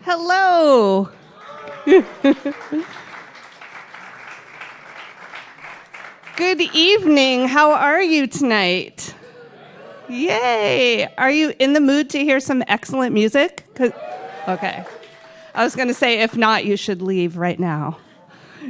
Hello. Good evening. How are you tonight? Yay. Are you in the mood to hear some excellent music? Okay. I was going to say, if not, you should leave right now.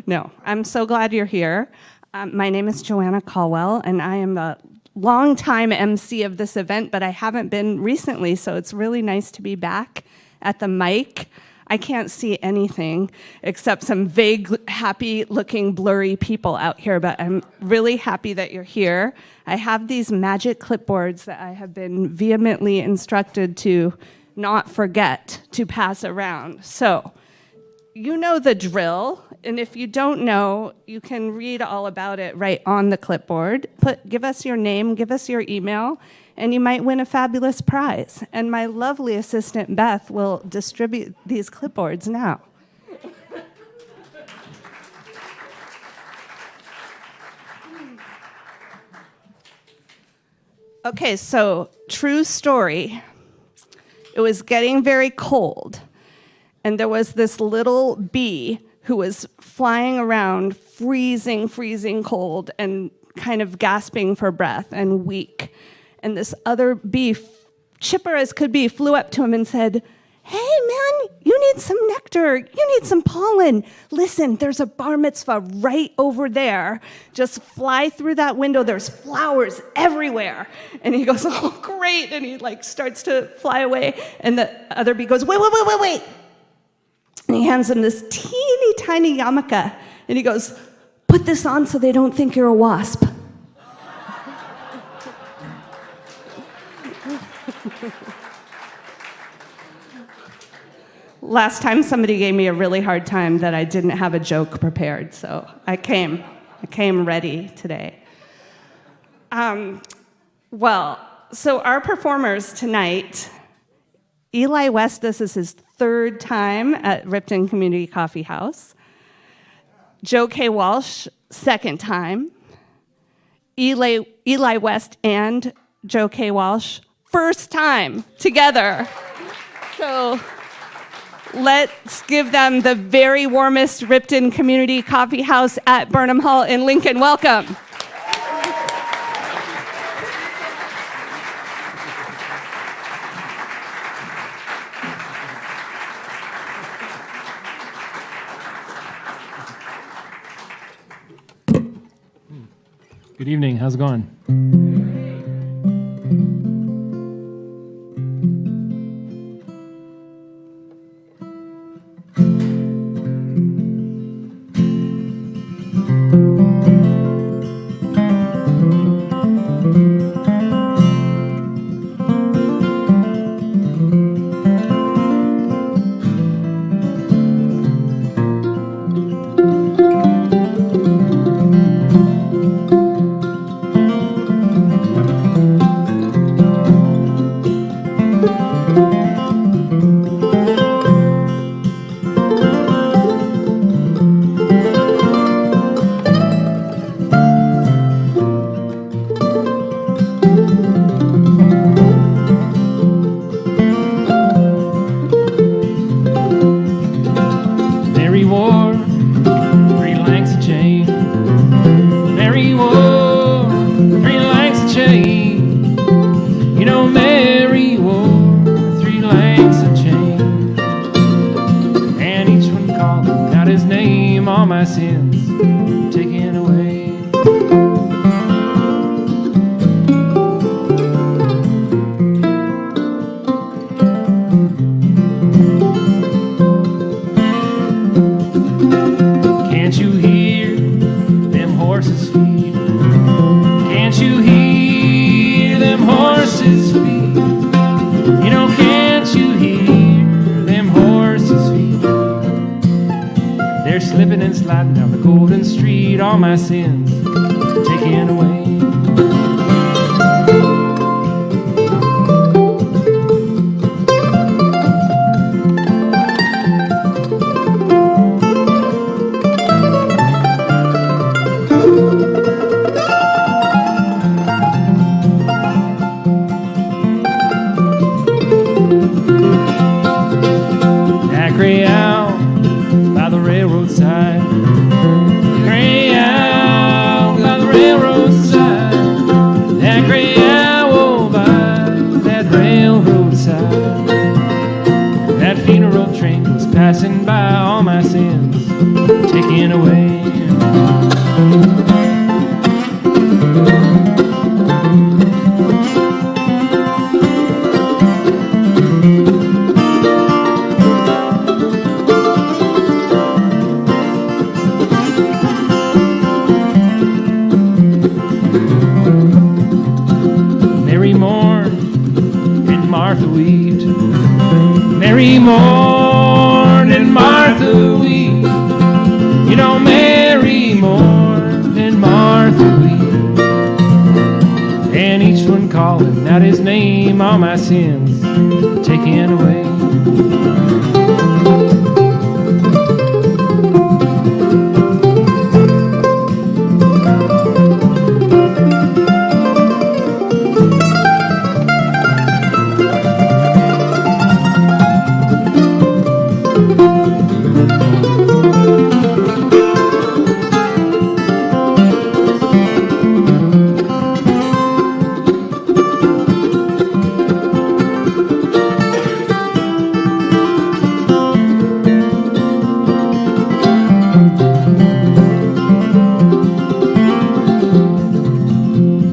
No, I'm so glad you're here. My name is Joanna Caldwell, and I am a longtime MC of this event, but I haven't been recently, so it's really nice to be back at the mic. I can't see anything except some vague, happy-looking, blurry people out here, but I'm really happy that you're here. I have these magic clipboards that I have been vehemently instructed to not forget to pass around. So, you know the drill, and if you don't know, you can read all about it right on the clipboard. Give us your name, give us your email, and you might win a fabulous prize. And my lovely assistant, Beth, will distribute these clipboards now. Okay, so true story. It was getting very cold. And there was this little bee who was flying around, freezing cold, and kind of gasping for breath and weak. And this other bee, chipper as could be, flew up to him and said, "Hey, man, you need some nectar. You need some pollen. Listen, there's a bar mitzvah right over there. Just fly through that window. There's flowers everywhere." And he goes, "Oh, great." And he starts to fly away. And the other bee goes, wait. And he hands him this teeny tiny yarmulke. And he goes, "Put this on so they don't think you're a wasp." Last time somebody gave me a really hard time that I didn't have a joke prepared, so I came ready today. So our performers tonight, Eli West, this is his third time at Ripton Community Coffee House. Joe K. Walsh, second time. Eli West and Joe K. Walsh, first time together. So let's give them the very warmest Ripton Community Coffee House at Burnham Hall in Lincoln. Welcome. Good evening. How's it going? funeral train goes passing by, all my sins taken away. Mary mourned and Martha wept. Mary mourned and Martha wept. You know, Mary mourned and Martha wept. And each one calling out his name, all my sins taken away.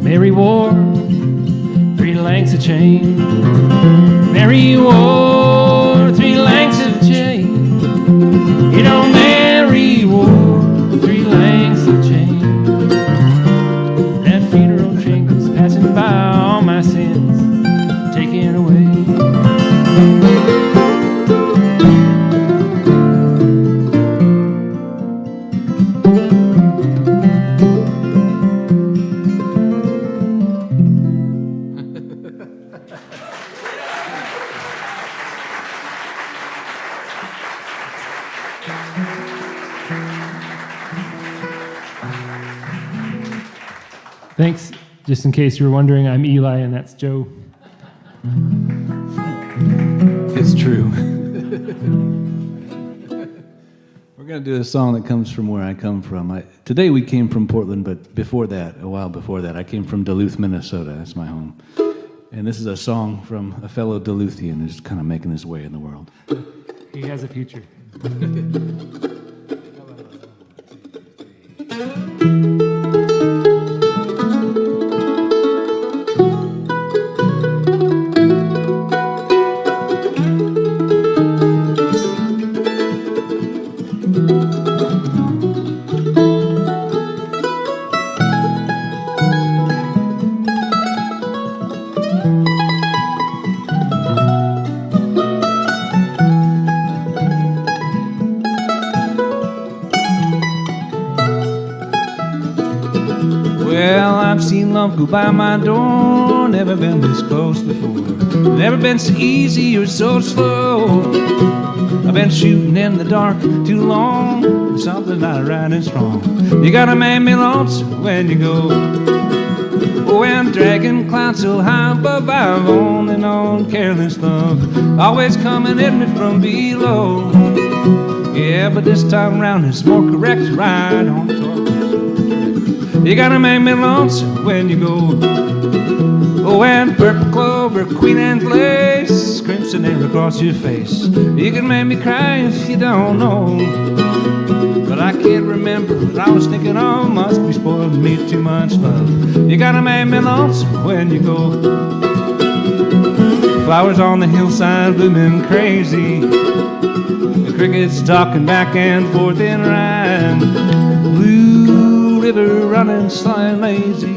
Mary wore 3 lengths of chain. Mary wore 3 lengths of chain. You know, Mary wore 3 lengths of chain. That funeral train goes passing by, all my sins taken away. Thanks. Just in case you were wondering, I'm Eli and that's Joe. It's true. We're going to do a song that comes from where I come from. Today we came from Portland, but before that, a while before that, I came from Duluth, Minnesota. That's my home. And this is a song from a fellow Duluthian who's kind of making his way in the world. He has a future. Well, I've seen love go by my door, never been this close before, never been so easy or so slow. I've been shooting in the dark too long, something not right and strong. You gotta make me lonesome when you go. Oh, and dragging clouds so high above, I've only known careless love, always coming at me from below. Yeah, but this time round it's more correct, right on top. You gotta make me lonesome when you go. Oh, and purple clover, Queen Anne's lace, crimson air across your face. You can make me cry if you don't know. But I can't remember what I was thinking of, must be spoiling me too much love. You gotta make me lonesome when you go. Flowers on the hillside blooming crazy, the crickets talking back and forth in rhyme. Blue river running slow and lazy.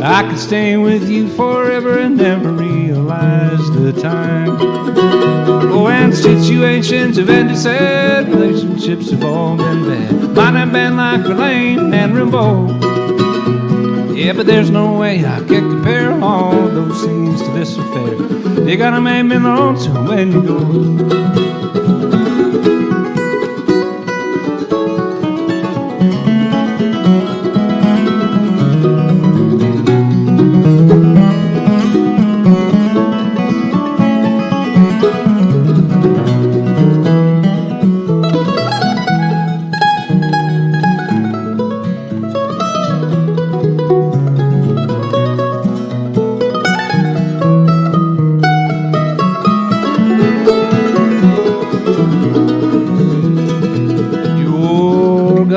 I could stay with you forever and never realize the time. Oh, and situations have ended sad, relationships have all been bad. Might have been like Verlaine and Rimbaud. Yeah, but there's no way I can compare all those scenes to this affair. You gotta make me lonesome when you go.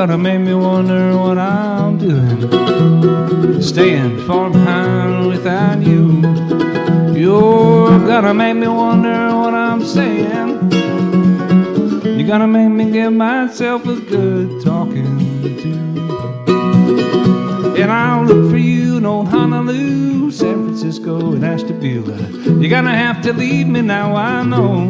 gonna make me wonder what I'm doing, staying far behind without you. You're gonna make me wonder what I'm saying. You're gonna make me give myself a good talking to. And I'll look for you in old Honolulu, San Francisco, and Ashtabula. You're gonna have to leave me now, I know,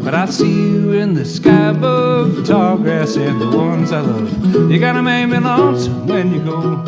but I see you in the sky above, tall grass and the ones I love. You're gonna make me lonesome when you go.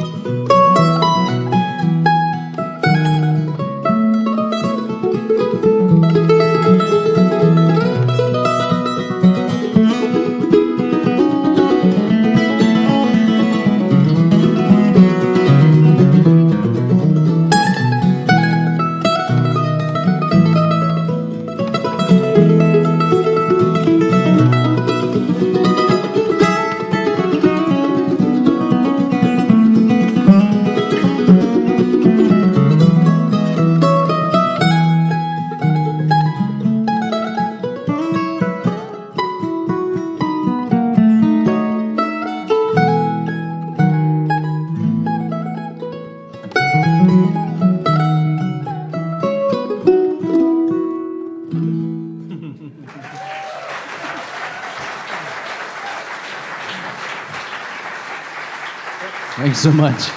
Thanks so much.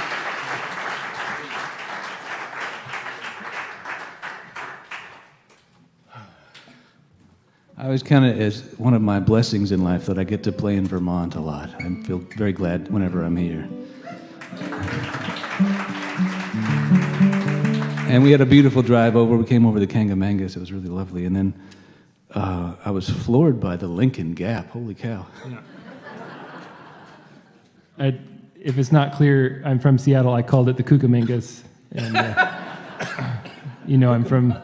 I always count it as one of my blessings in life that I get to play in Vermont a lot. I feel very glad whenever I'm here. And we had a beautiful drive over. We came over the Kangamangas. It was really lovely. And then I was floored by the Lincoln Gap. Holy cow. If it's not clear, I'm from Seattle. I called it the Cucamongas. And, I'm from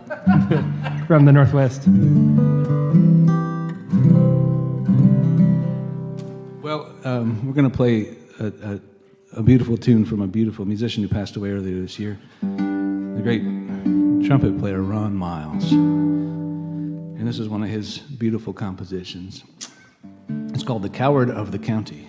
from the Northwest. Well, we're going to play a beautiful tune from a beautiful musician who passed away earlier this year, the great trumpet player Ron Miles. And this is one of his beautiful compositions. It's called The Coward of the County.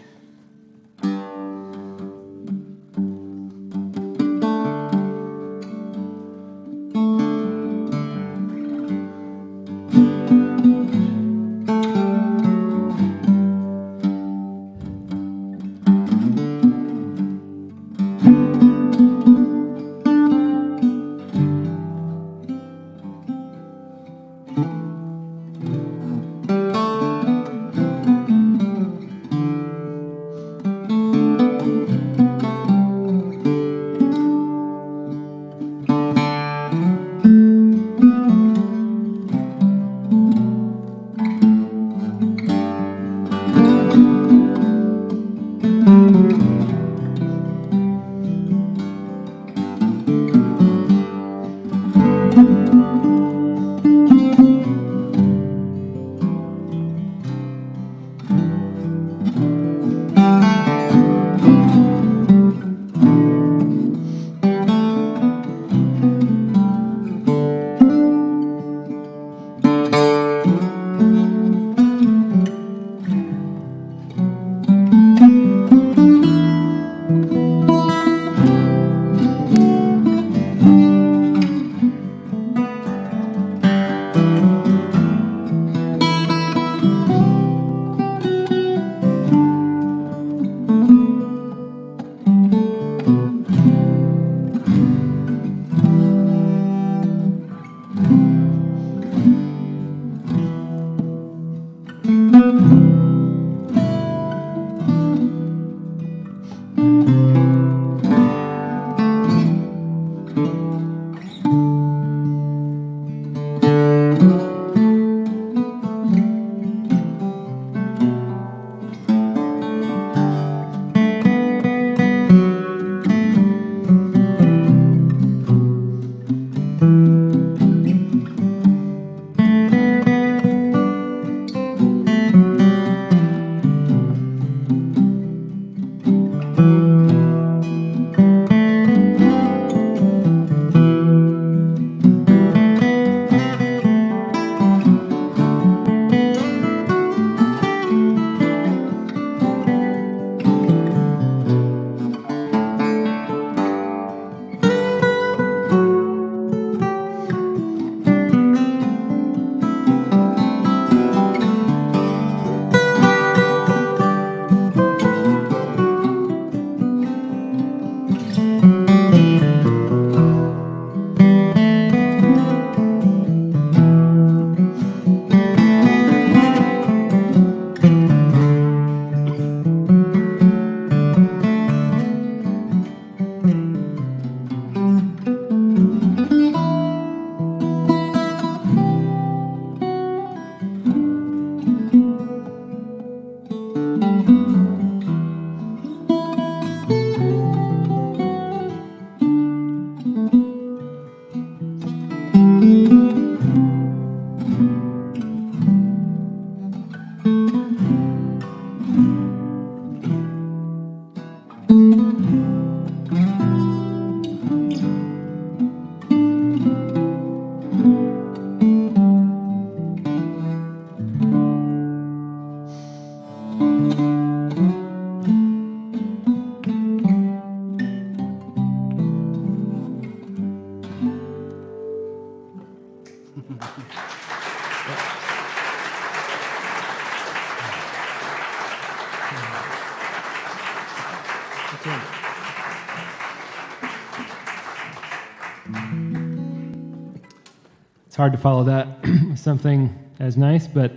hard to follow that with something as nice, but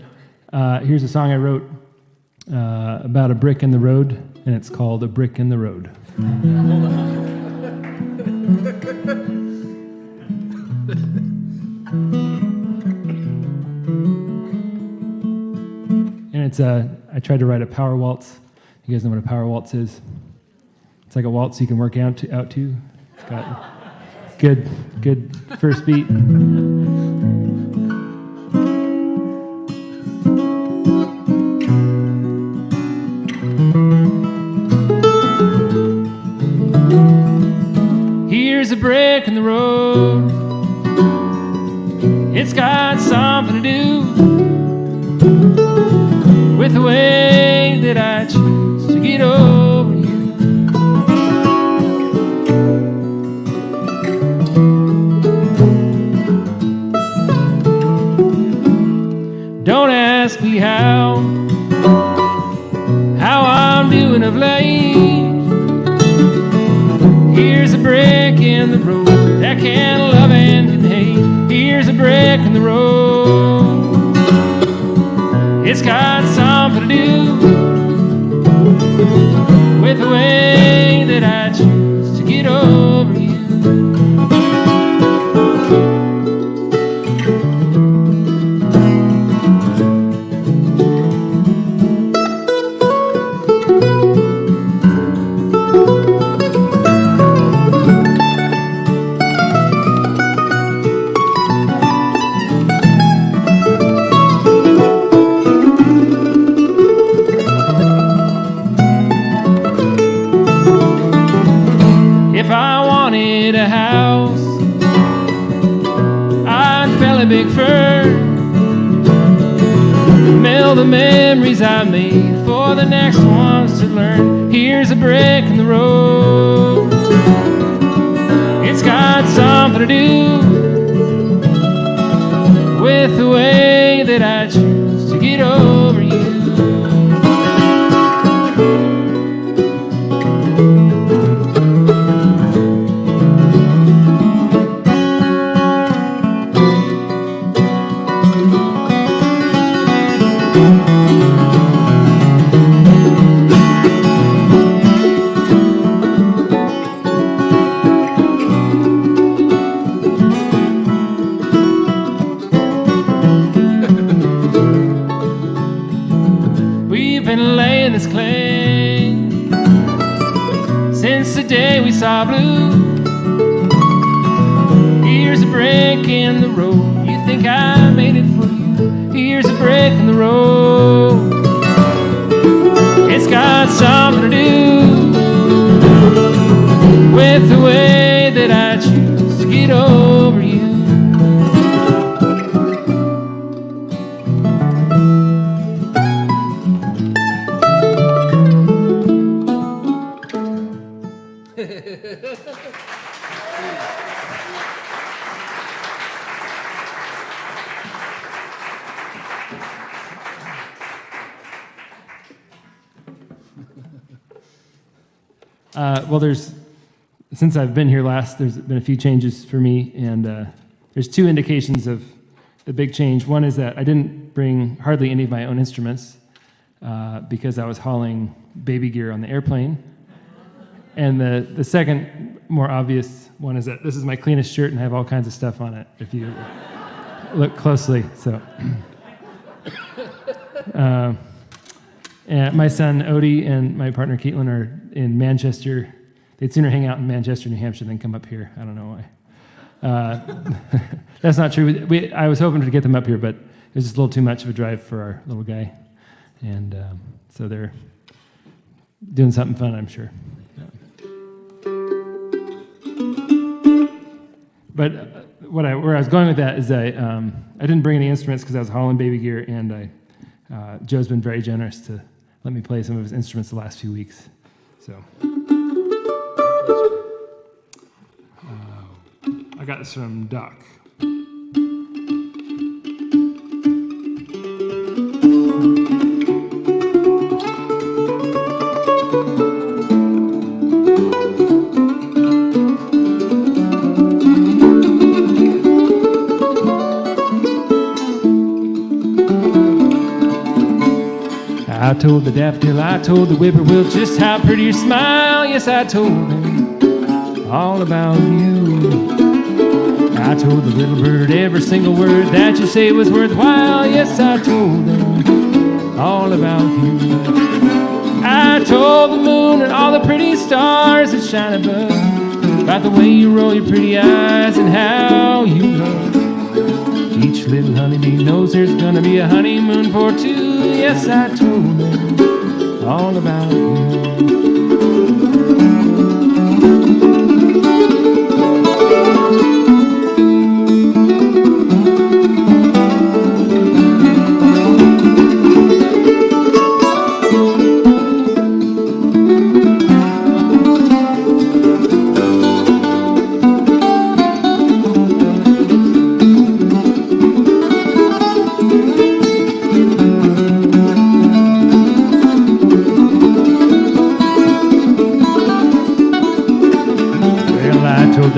here's a song I wrote about a brick in the road, and it's called A Brick in the Road. And it's I tried to write a power waltz. You guys know what a power waltz is? It's like a waltz you can work out to. It's got good first beat. Here's a brick in the road. It's got something to do with the way that I choose to get over you. Don't ask me how I'm doing of late. Here's a brick in the road that can love and can hate. Here's a brick in the road. It's got something to do with the way that I choose to get over you. If I wanted a house, I'd fell a big fir, mail the memories I made for the next ones to learn. Here's a brick in the road. It's got something to do with the way that I choose to get over you. We've been laying this claim since the day we saw blue. Here's a brick in the road. You think I made it for you? Here's a brick in the road. It's got something to do with the way that I choose to get over you. Well, since I've been here last, there's been a few changes for me, and there's two indications of the big change. One is that I didn't bring hardly any of my own instruments because I was hauling baby gear on the airplane. And the second, more obvious one is that this is my cleanest shirt, and I have all kinds of stuff on it, if you look closely. So, and my son Odie and my partner Caitlin are in Manchester. They'd sooner hang out in Manchester, New Hampshire than come up here. I don't know why. That's not true. I was hoping to get them up here, but it was just a little too much of a drive for our little guy. And so they're doing something fun, I'm sure. But where I was going with that is I didn't bring any instruments because I was hauling baby gear, and Joe's been very generous to let me play some of his instruments the last few weeks. So I got this from Doc. I told the daffodil, I told the whippoorwill just how pretty your smile. Yes, I told them all about you. I told the little bird every single word that you say was worthwhile. Yes, I told them all about you. I told the moon and all the pretty stars that shine above about the way you roll your pretty eyes and how you love. Each little honeybee knows there's gonna be a honeymoon for two. Yes, I told them all about you.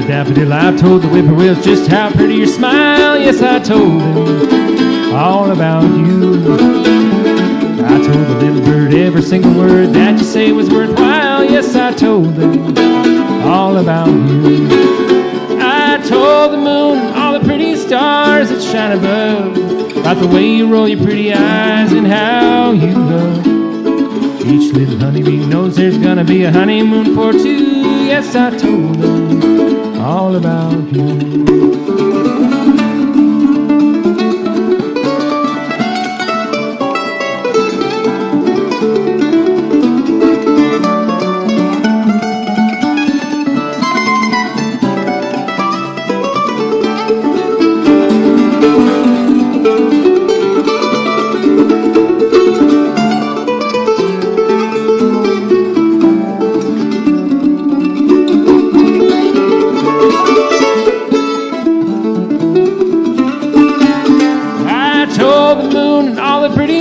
Daffodil, I told the whippoorwills just how pretty your smile. Yes, I told them all about you. I told the little bird every single word that you say was worthwhile. Yes, I told them all about you. I told the moon and all the pretty stars that shine above about the way you roll your pretty eyes and how you love. Each little honeybee knows there's gonna be a honeymoon for two. Yes, I told them all about you.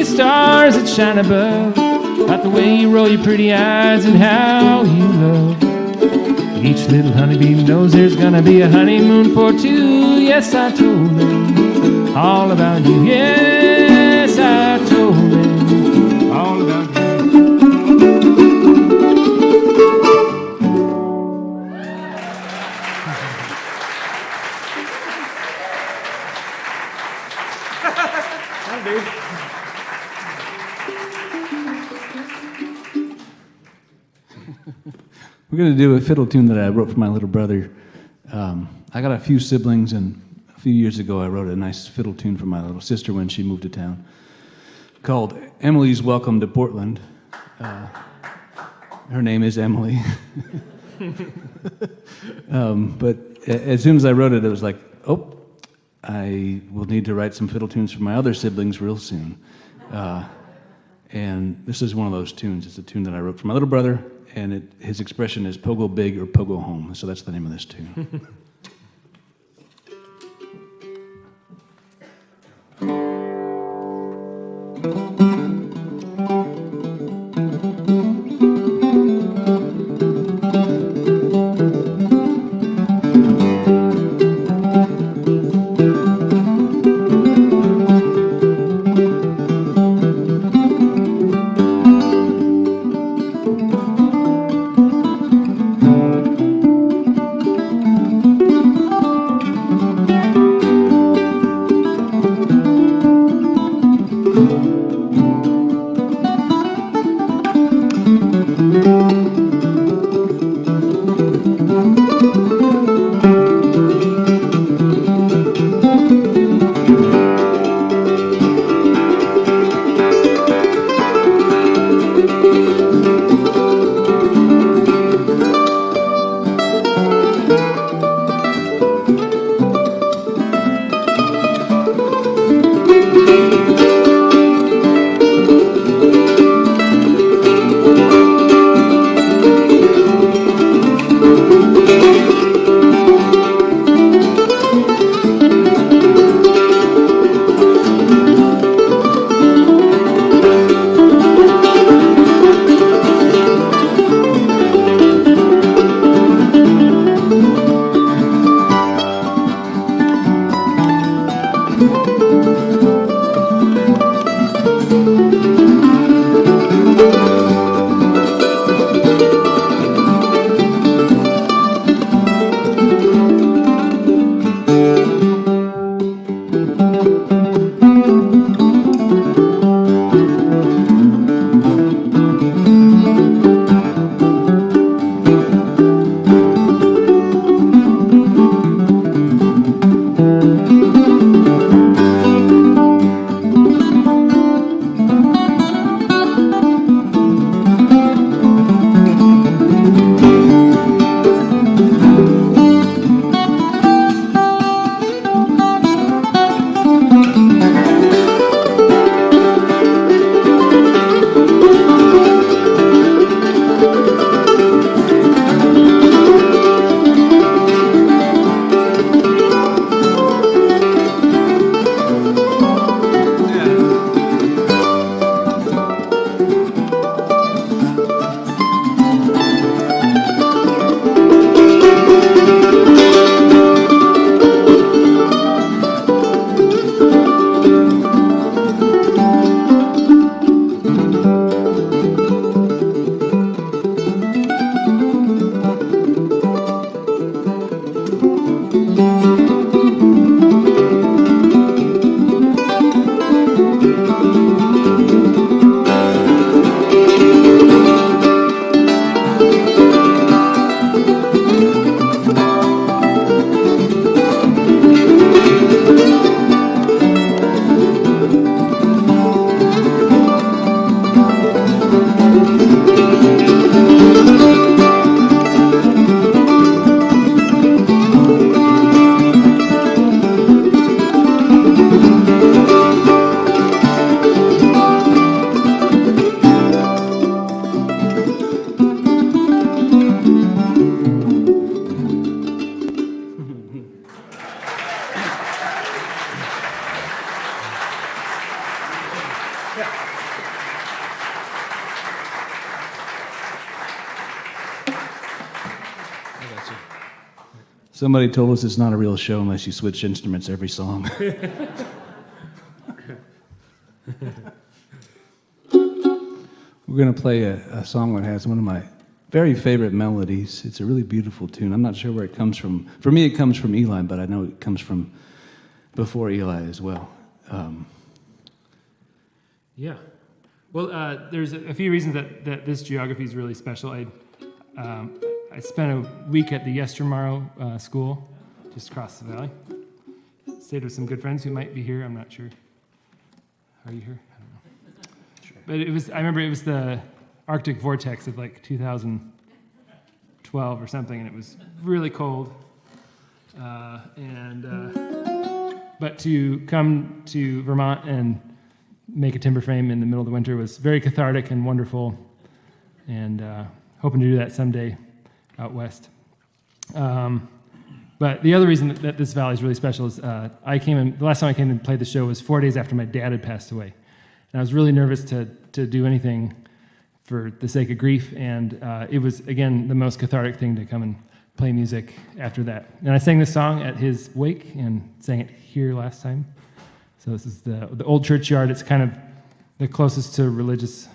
Stars that shine above about the way you roll your pretty eyes and how you love. Each little honeybee knows there's gonna be a honeymoon for two. Yes, I told them all about you. Yes, I told them all about you. We're going to do a fiddle tune that I wrote for my little brother. I got a few siblings, and a few years ago I wrote a nice fiddle tune for my little sister when she moved to town called Emily's Welcome to Portland. Her name is Emily. But as soon as I wrote it, it was like, oh, I will need to write some fiddle tunes for my other siblings real soon. And this is one of those tunes. It's a tune that I wrote for my little brother, and his expression is pogo big or pogo home. So that's the name of this tune. Somebody told us it's not a real show unless you switch instruments every song. We're going to play a song that has one of my very favorite melodies. It's a really beautiful tune. I'm not sure where it comes from. For me, it comes from Eli, but I know it comes from before Eli as well. Yeah. Well, there's a few reasons that this geography is really special. I spent a week at the Yestermorrow School, just across the valley. Stayed with some good friends who might be here. I'm not sure. Are you here? I don't know. Sure. But I remember it was the Arctic vortex of like 2012 or something, and it was really cold. But to come to Vermont and make a timber frame in the middle of the winter was very cathartic and wonderful, and hoping to do that someday out west. But the other reason that this valley is really special is the last time I came and played the show was 4 days after my dad had passed away. And I was really nervous to do anything for the sake of grief, and it was, again, the most cathartic thing to come and play music after that. And I sang this song at his wake and sang it here last time. So this is the old churchyard. It's kind of the closest to religious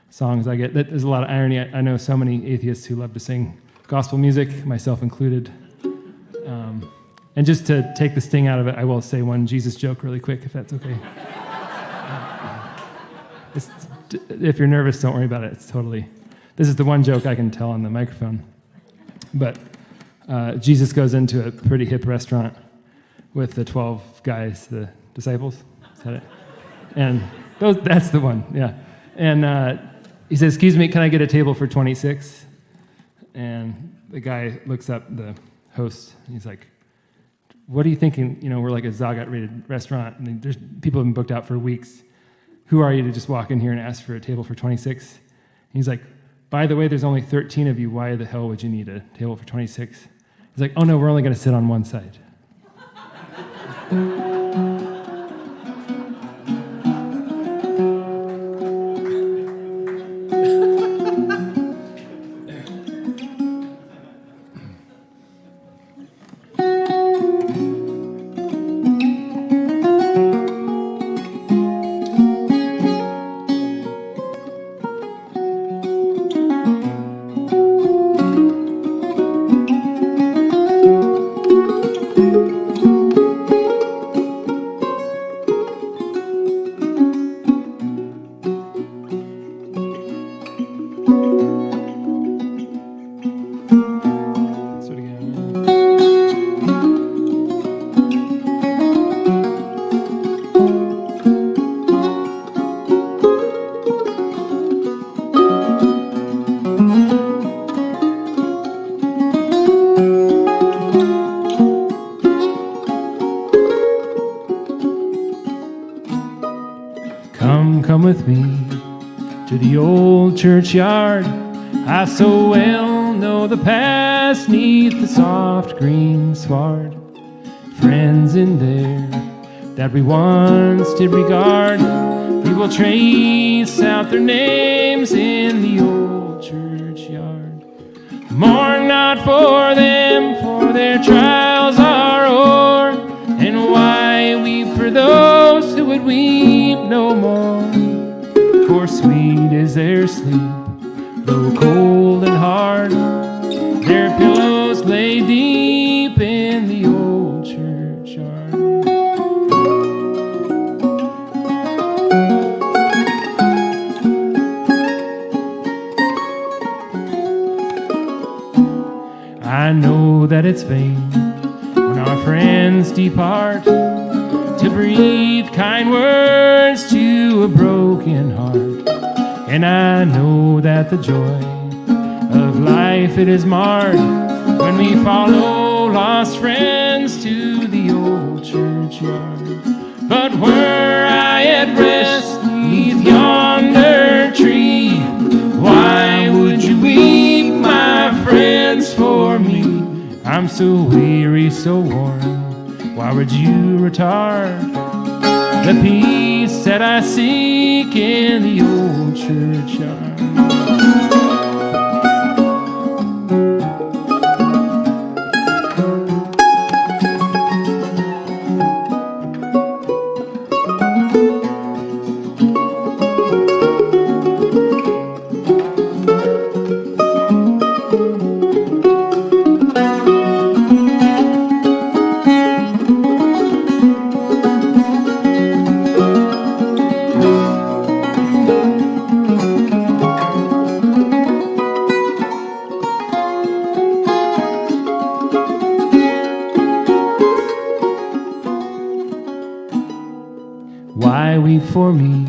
songs I get. There's a lot of irony. I know so many atheists who love to sing gospel music, myself included. And just to take the sting out of it, I will say one Jesus joke really quick, if that's okay. If you're nervous, don't worry about it. This is the one joke I can tell on the microphone. But Jesus goes into a pretty hip restaurant with the 12 guys, the disciples. Is that it? And that's the one, yeah. And he says, "Excuse me, can I get a table for 26? And the guy looks up, the host, and he's like, "What are you thinking? You know, we're like a Zagat-rated restaurant, and there's people have been booked out for weeks. Who are you to just walk in here and ask for a table for 26? And he's like, "By the way, there's only 13 of you. Why the hell would you need a table for 26? He's like, "Oh no, we're only going to sit on one side." Come with me to the old churchyard. I so well know the past neath the soft green sward. Friends in there that we once did regard, we will trace out their names in the old churchyard. Mourn not for them, for their trials are o'er, and why weep for those who would weep no more? For sweet is their sleep, though cold and hard, their pillows lay deep in the old churchyard. I know that it's vain when our friends depart to breathe kind words to a broken heart. And I know that the joy of life it is marred when we follow lost friends to the old churchyard. But were I at rest beneath yonder tree, why would you weep, my friends, for me? I'm so weary, so worn, why would you retard the peace that I seek in the old churchyard. Why weep for me?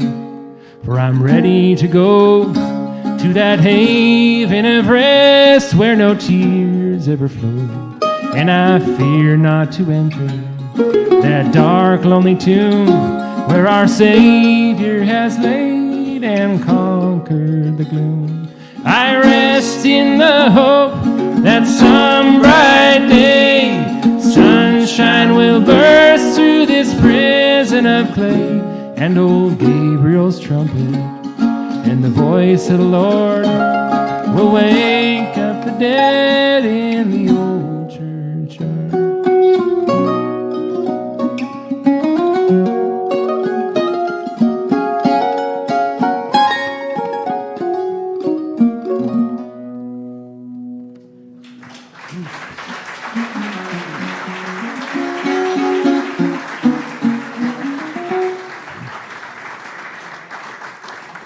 For I'm ready to go to that haven of rest where no tears ever flow. And I fear not to enter that dark, lonely tomb where our Savior has laid and conquered the gloom. I rest in the hope that some bright day sunshine will burst through this prison of clay, and old Gabriel's trumpet and the voice of the Lord will wake up the dead in the old churchyard.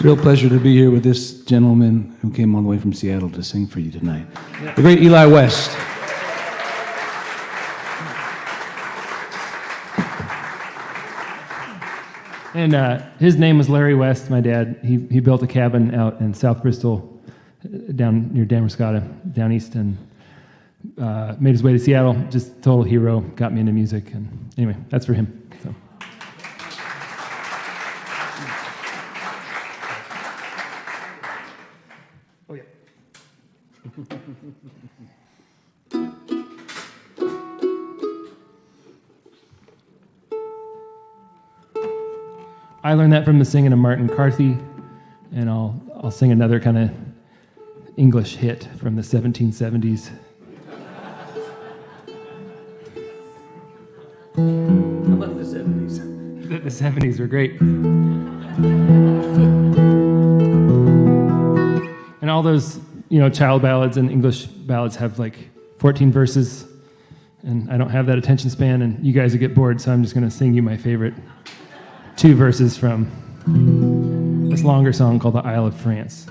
Real pleasure to be here with this gentleman who came all the way from Seattle to sing for you tonight. The great Eli West. And his name was Larry West, my dad. He built a cabin out in South Bristol, down near Damascotta, down east, and made his way to Seattle. Just total hero, got me into music. And anyway, that's for him. So. Oh, yeah. I learned that from the singing of Martin Carthy, and I'll sing another kind of English hit from the 1770s. I love the 70s. The 70s were great. And all those, child ballads and English ballads have like 14 verses, and I don't have that attention span, and you guys would get bored, so I'm just going to sing you my favorite 2 verses from this longer song called The Isle of France.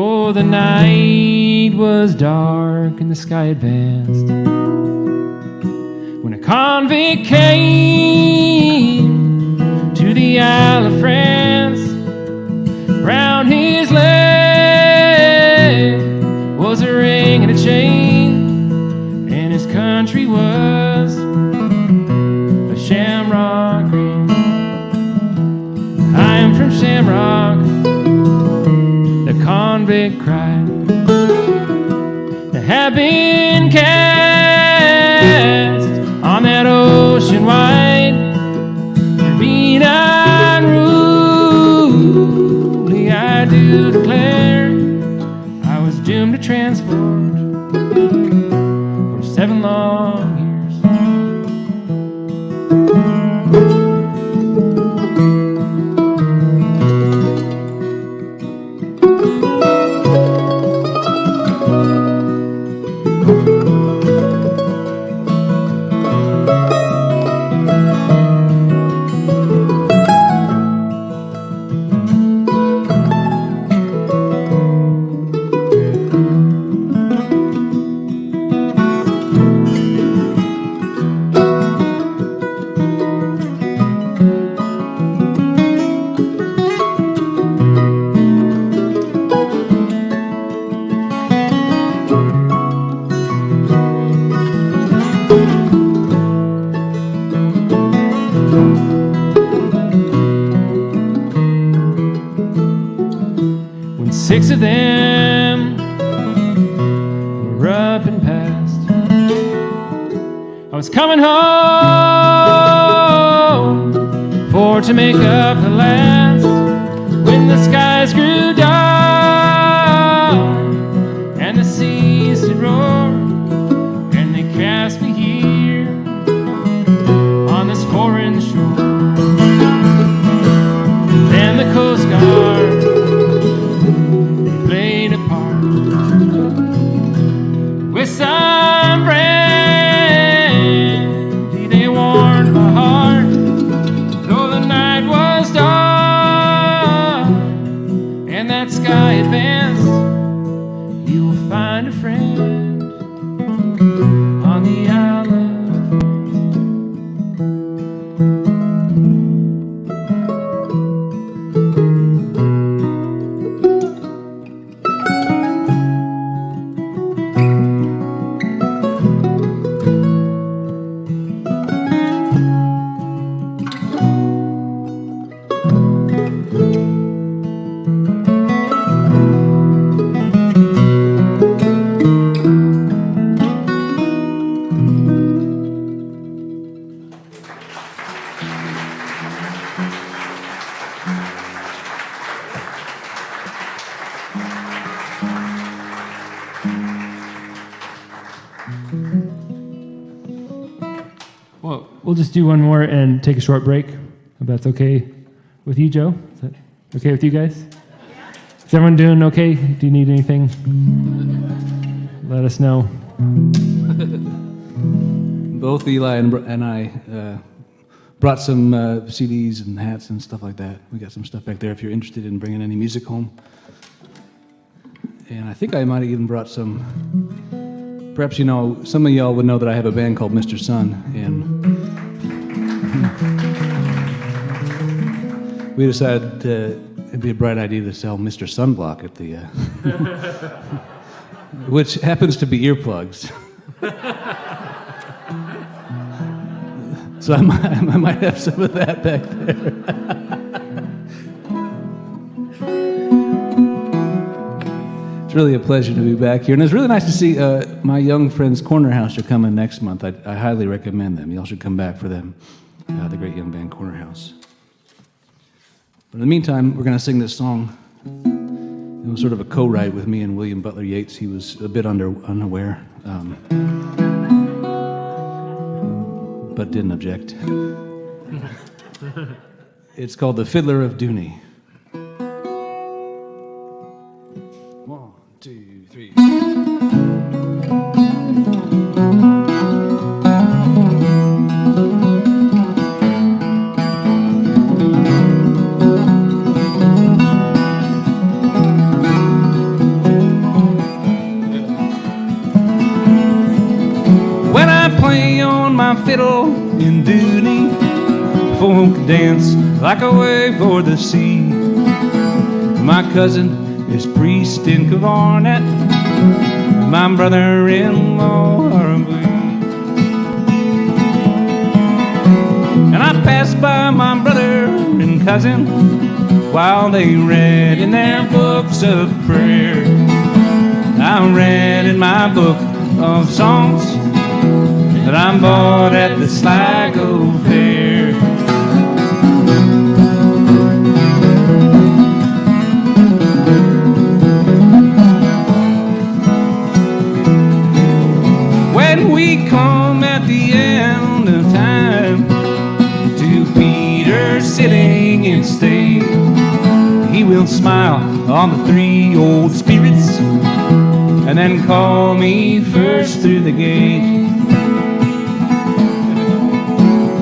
Oh, the night was dark and the sky advanced when a convict came to the Isle of France. Round his leg was a ring and a chain, and his country was a shamrock green. I am from Shamrock, the convict cried. There have been cast on that ocean wide. There be unruly, I do declare, I was doomed to transport for 7 long years. 6 of them were up and past. I was coming home for to make up the last when the skies grew dark and the seas did roar, and they cast me here on this foreign shore. Then the Coast Guard, they played a part with some brandy. They warmed my heart, though the night was dark and that sky advanced. You will find a friend on the Isle of Well, we'll just do one more and take a short break, if that's okay with you, Joe. Is that okay with you guys? Is everyone doing okay? Do you need anything? Let us know. Both Eli and I brought some CDs and hats and stuff like that. We got some stuff back there if you're interested in bringing any music home. And I think I might have even brought some. Perhaps some of y'all would know that I have a band called Mr. Sun, and we decided it'd be a bright idea to sell Mr. Sunblock at the, which happens to be earplugs. So I might have some of that back there. It's really a pleasure to be back here, and it's really nice to see my young friends Corner House are coming next month. I highly recommend them. Y'all should come back for them, the great young band Corner House. But in the meantime, we're going to sing this song. It was sort of a co-write with me and William Butler Yeats. He was a bit unaware, but didn't object. It's called The Fiddler of Dooney. 1, 2, 3. When I play on my fiddle in Dooney, folk dance like a wave o'er the sea. My cousin is priest in Cavarnet, my brother-in-law are we. And I passed by my brother and cousin while they read in their books of prayer. I read in my book of songs that I bought at the Sligo Fair. When we come at the end of time to Peter sitting in state, he will smile on the 3 old spirits and then call me first through the gate.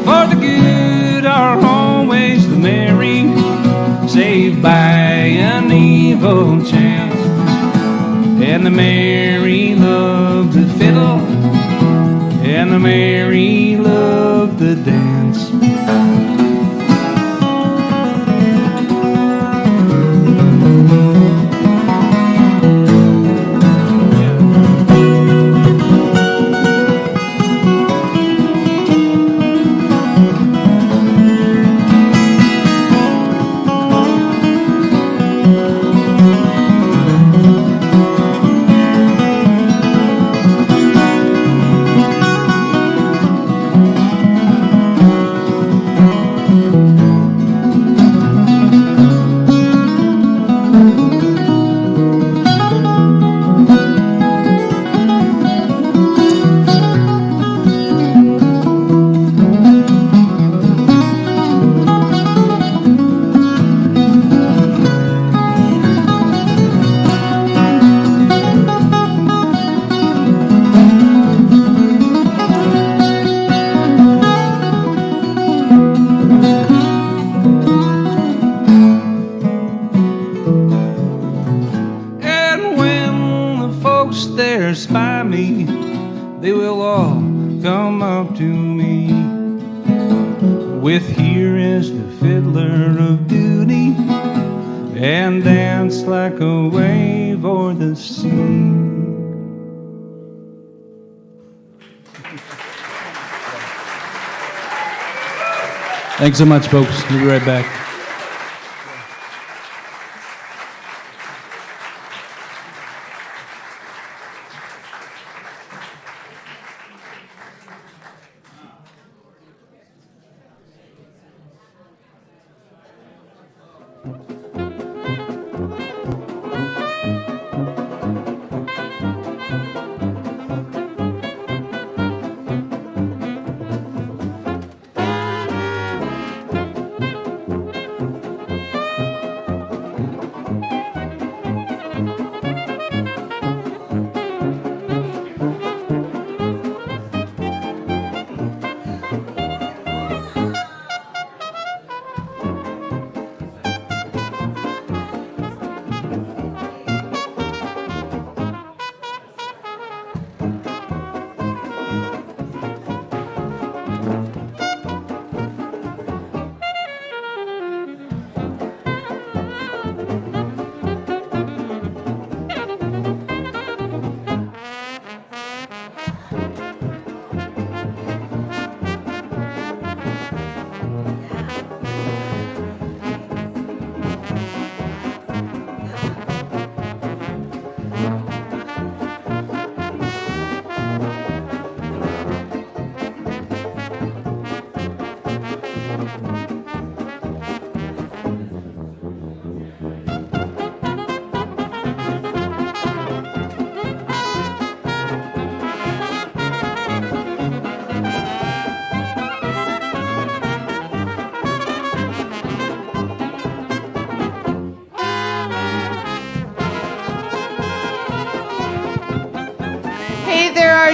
For the good are always the merry, saved by an evil chance. And the merry love the fiddle, and the merry love the dance. strangers by me, they will all come up to me with "Here is the fiddler of duty," and dance like a wave o'er the sea. Thanks so much, folks. We'll be right back.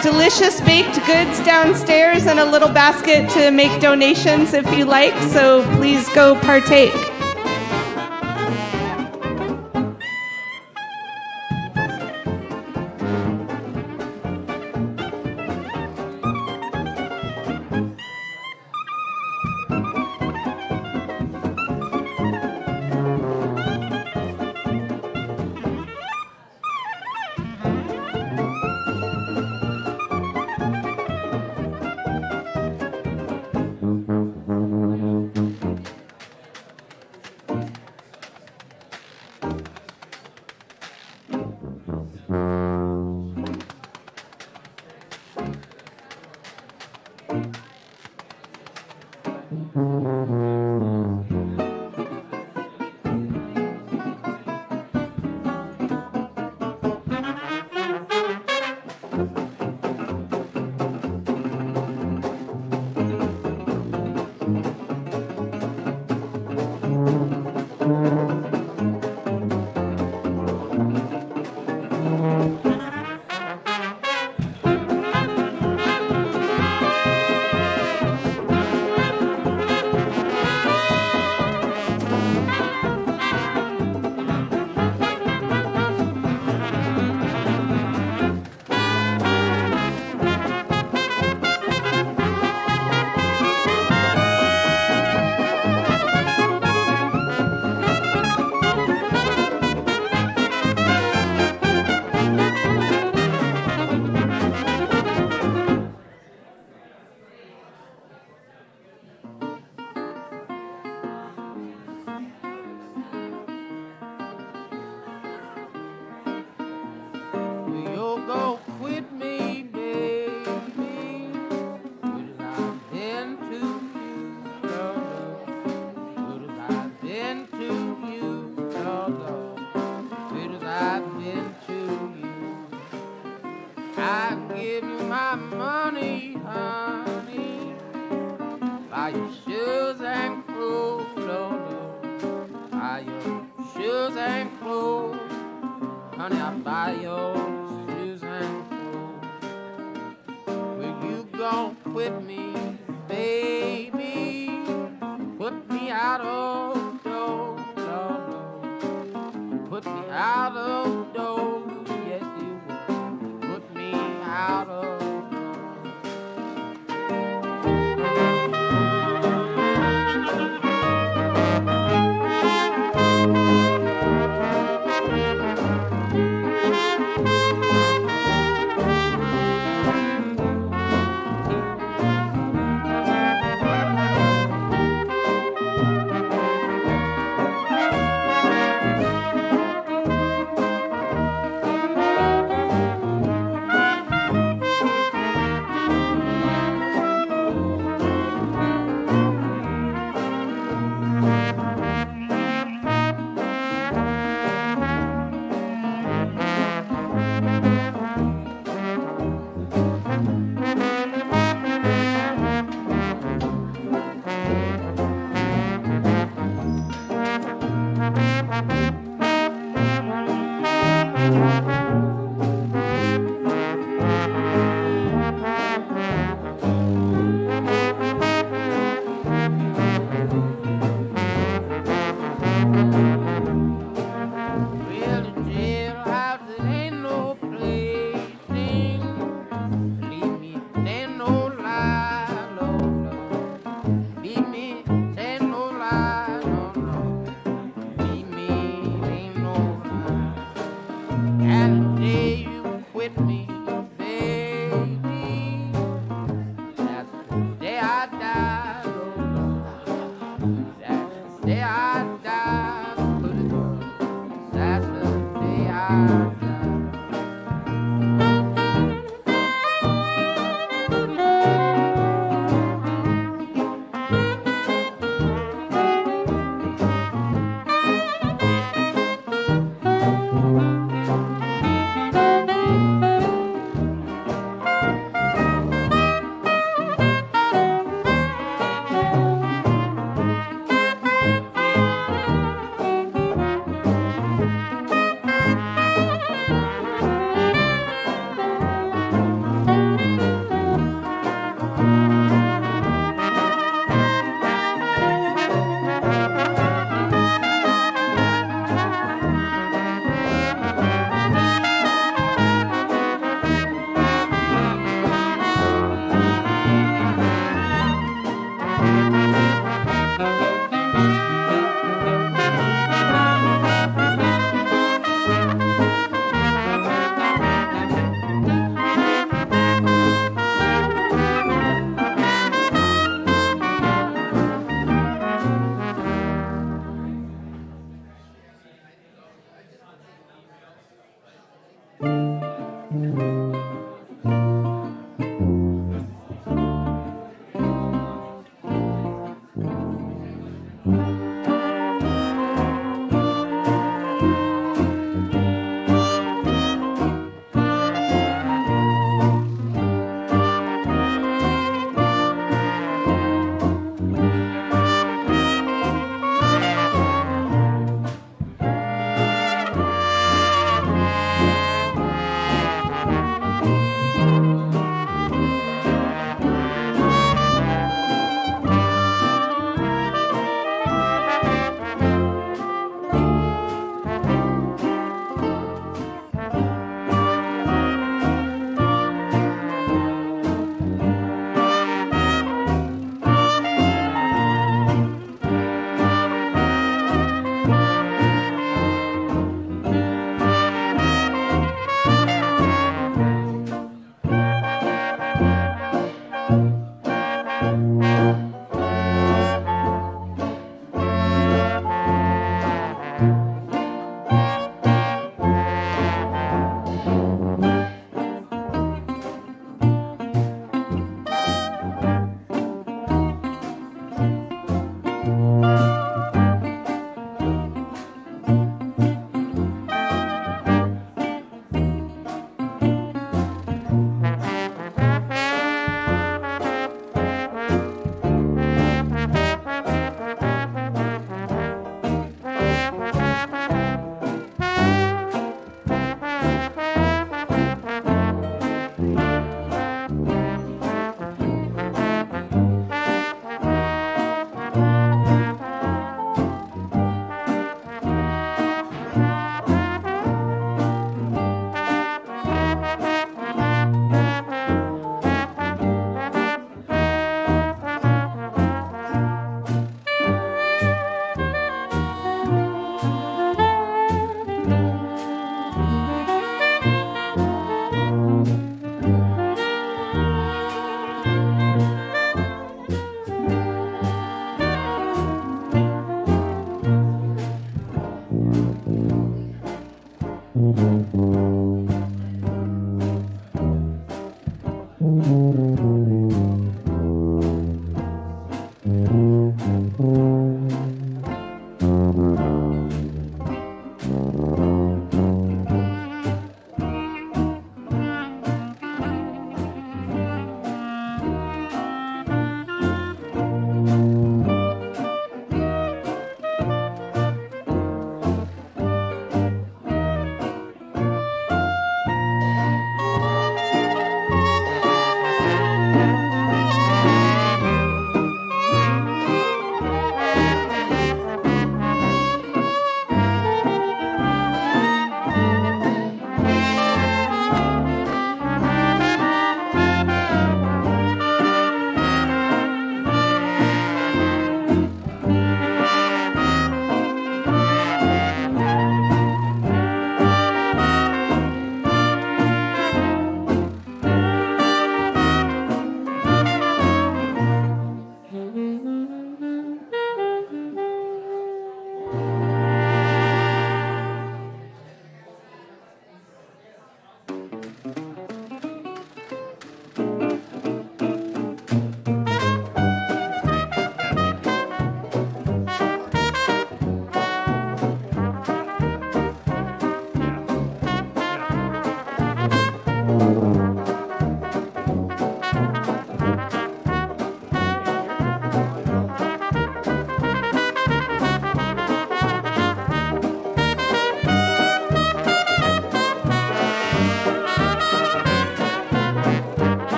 Delicious baked goods downstairs and a little basket to make donations if you like, so please go partake.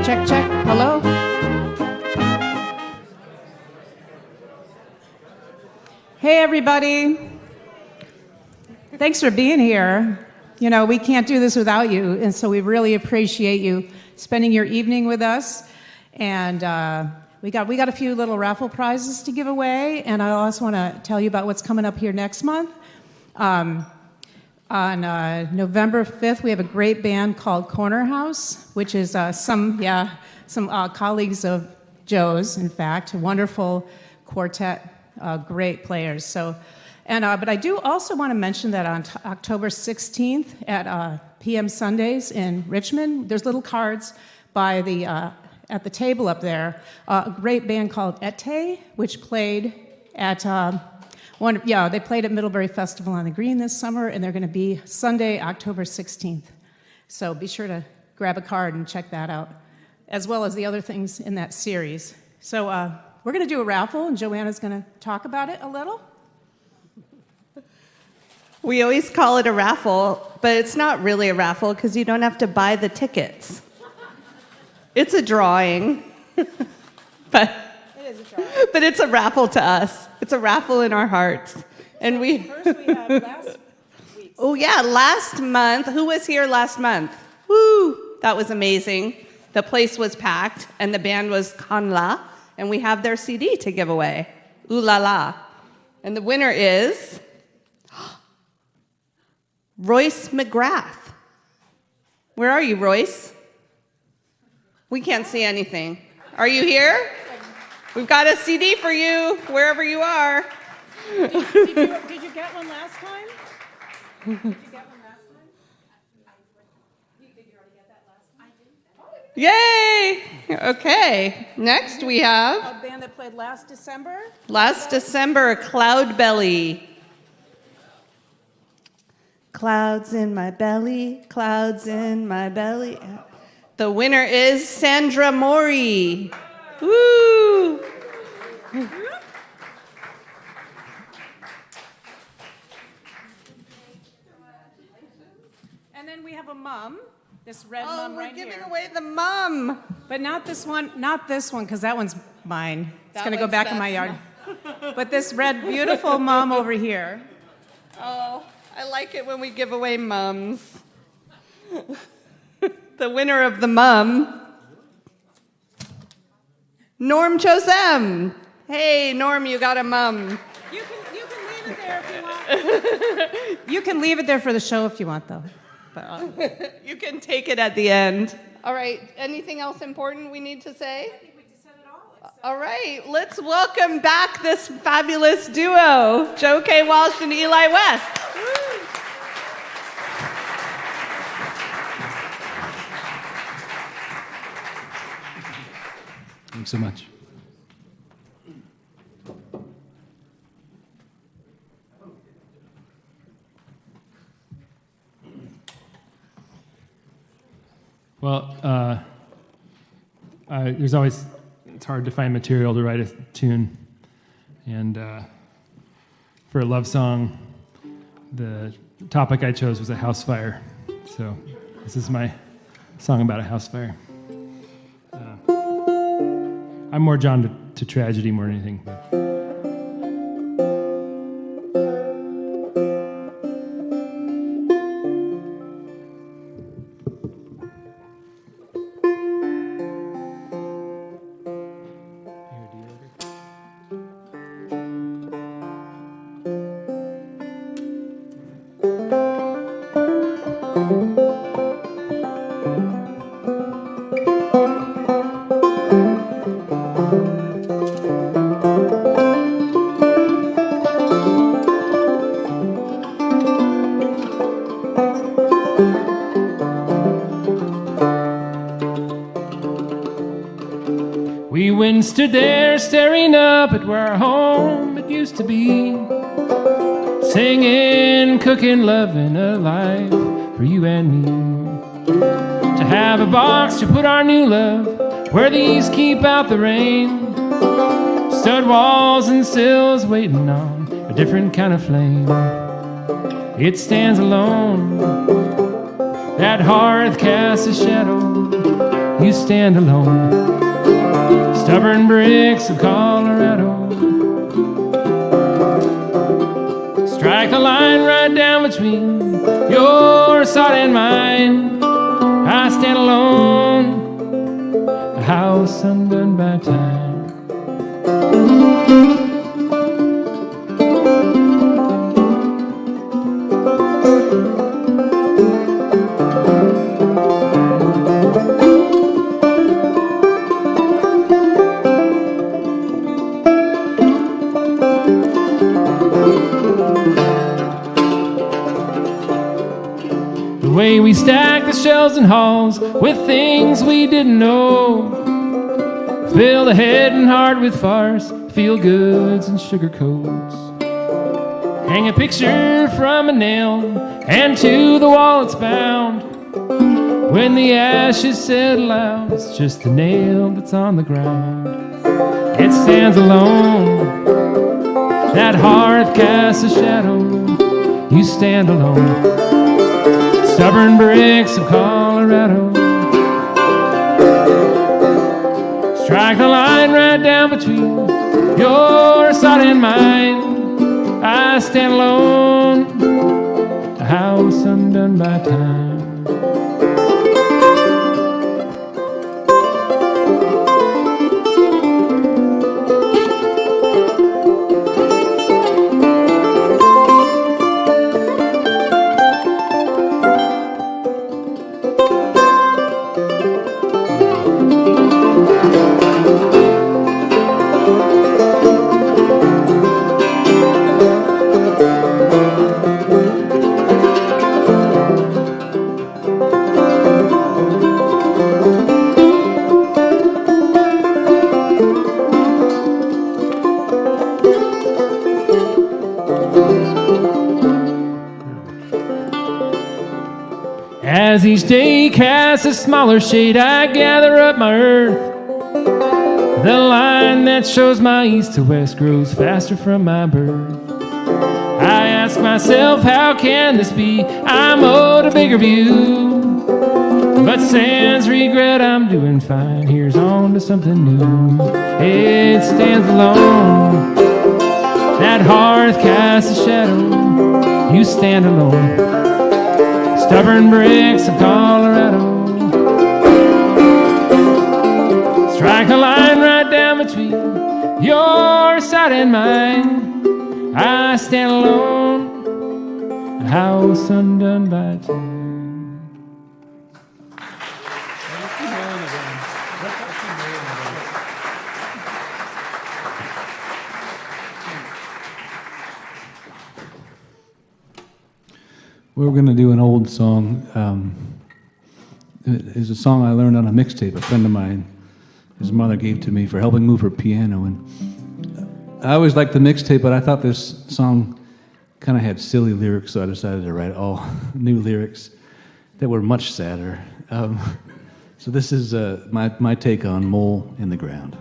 Check, check. Hello? Hey, everybody. Thanks for being here. You know, we can't do this without you, and so we really appreciate you spending your evening with us. And we got a few little raffle prizes to give away, and I also want to tell you about what's coming up here next month. On November 5th, we have a great band called Corner House, which is some colleagues of Joe's, in fact, a wonderful quartet, great players. So, but I do also want to mention that on October 16th at PM Sundays in Richmond, there's little cards by at the table up there, a great band called Ete, which played at they played at Middlebury Festival on the Green this summer, and they're going to be Sunday, October 16th. So be sure to grab a card and check that out, as well as the other things in that series. So we're going to do a raffle, and Joanna's going to talk about it a little. We always call it a raffle, but it's not really a raffle because you don't have to buy the tickets. It's a drawing. But it's a raffle to us. It's a raffle in our hearts. And First we have last week. Oh yeah, last month. Who was here last month? Woo! That was amazing. The place was packed, and the band was Kanla, and we have their CD to give away. Ooh la la. And the winner is Royce McGrath. Where are you, Royce? We can't see anything. Are you here? We've got a CD for you, wherever you are. Did you get one last time? Did you get one last time? Did you already get that last time? Yay! Okay. Next we have A band that played last December. last December, Cloud Belly. Clouds in my belly, clouds in my belly. The winner is Sandra Mori. Woo! And then we have a mum, this red mum right here. We're giving away the mum. But not this one, because that one's mine. It's That going to go one's back in my yard. But this red, beautiful mum over here. Oh, I like it when we give away mums. The winner of the mum, Norm Chosem. Hey, Norm, you got a mum. You can leave it there if you want. You can leave it there for the show if you want, though. But, You can take it at the end. All right, anything else important we need to say? I think we just said it all. All right, let's welcome back this fabulous duo, Joe K. Walsh and Eli West. Thanks so much. Well, it's hard to find material to write a tune. And for a love song, the topic I chose was a house fire. So this is my song about a house fire. I'm more drawn to tragedy more than anything. But. We went stood there staring up at where our home it used to be, singing, cooking, loving a life for you and me. To have a box to put our new love where the east keep out the rain, stud walls and sills waiting on a different kind of flame. It stands alone, that hearth casts a shadow you stand alone. Stubborn bricks of Colorado. Strike a line right down between your side and mine. I stand alone, a house undone by time. The way we stack the shelves and halls with things we didn't know. Fill the head and heart with farce, feel goods and sugar coats. Hang a picture from a nail and to the wall it's bound. When the ashes settle out, it's just the nail that's on the ground. It stands alone, that hearth casts a shadow. You stand alone. Stubborn bricks of Colorado. Strike the line right down between your side and mine. I stand alone, a house undone by time. As each day casts a smaller shade, I gather up my earth. The line that shows my east to west grows faster from my birth. I ask myself, how can this be? I'm owed a bigger view. But sans regret, I'm doing fine. Here's on to something new. It stands alone. That hearth casts a shadow. You stand alone. Stubborn bricks of Colorado. Strike a line right down between your side and mine. I stand alone, a house undone by time. We're going to do an old song. It's a song I learned on a mixtape a friend of mine, his mother gave to me for helping move her piano. And I always liked the mixtape, but I thought this song kind of had silly lyrics, so I decided to write all new lyrics that were much sadder. So this is my take on Mole in the Ground.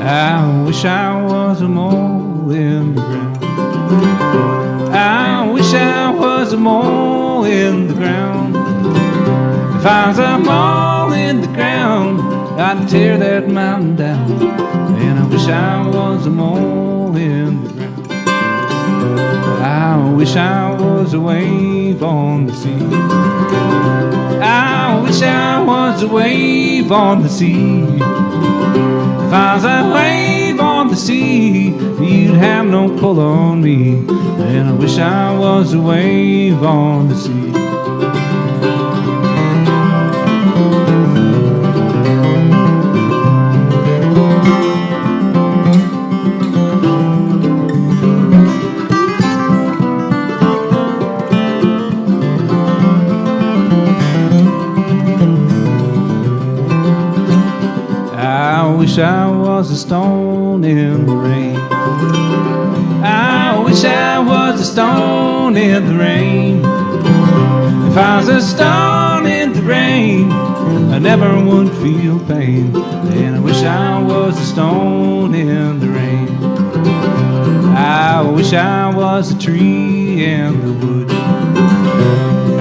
I wish I was a mole in the ground. I wish I was a mole in the ground. If I was a mole in the ground, I'd tear that mountain down. And I wish I was a mole in the ground. I wish I was a wave on the sea. I wish I was a wave on the sea. If I was a wave on the sea, you'd have no pull on me. And I wish I was a wave on the sea. I wish I was a stone in the rain. I wish I was a stone in the rain. If I was a stone in the rain, I never would feel pain. And I wish I was a stone in the rain. I wish I was a tree in the woods.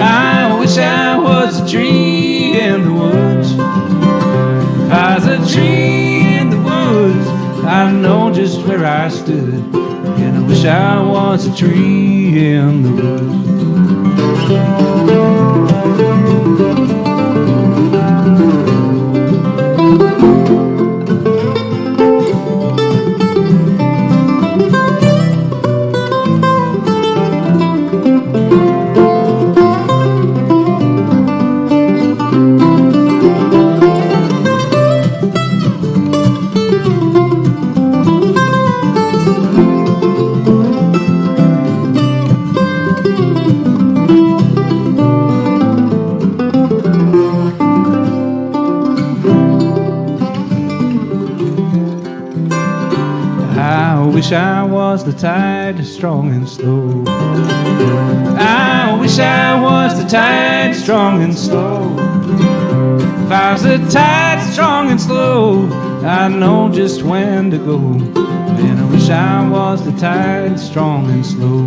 I wish I was a tree in the woods. If I was a tree in the woods, I know just where I stood. And I wish I was a tree in the woods. I wish I was the tide, strong and slow. I wish I was the tide, strong and slow. If I was the tide, strong and slow, I'd know just when to go. And I wish I was the tide, strong and slow.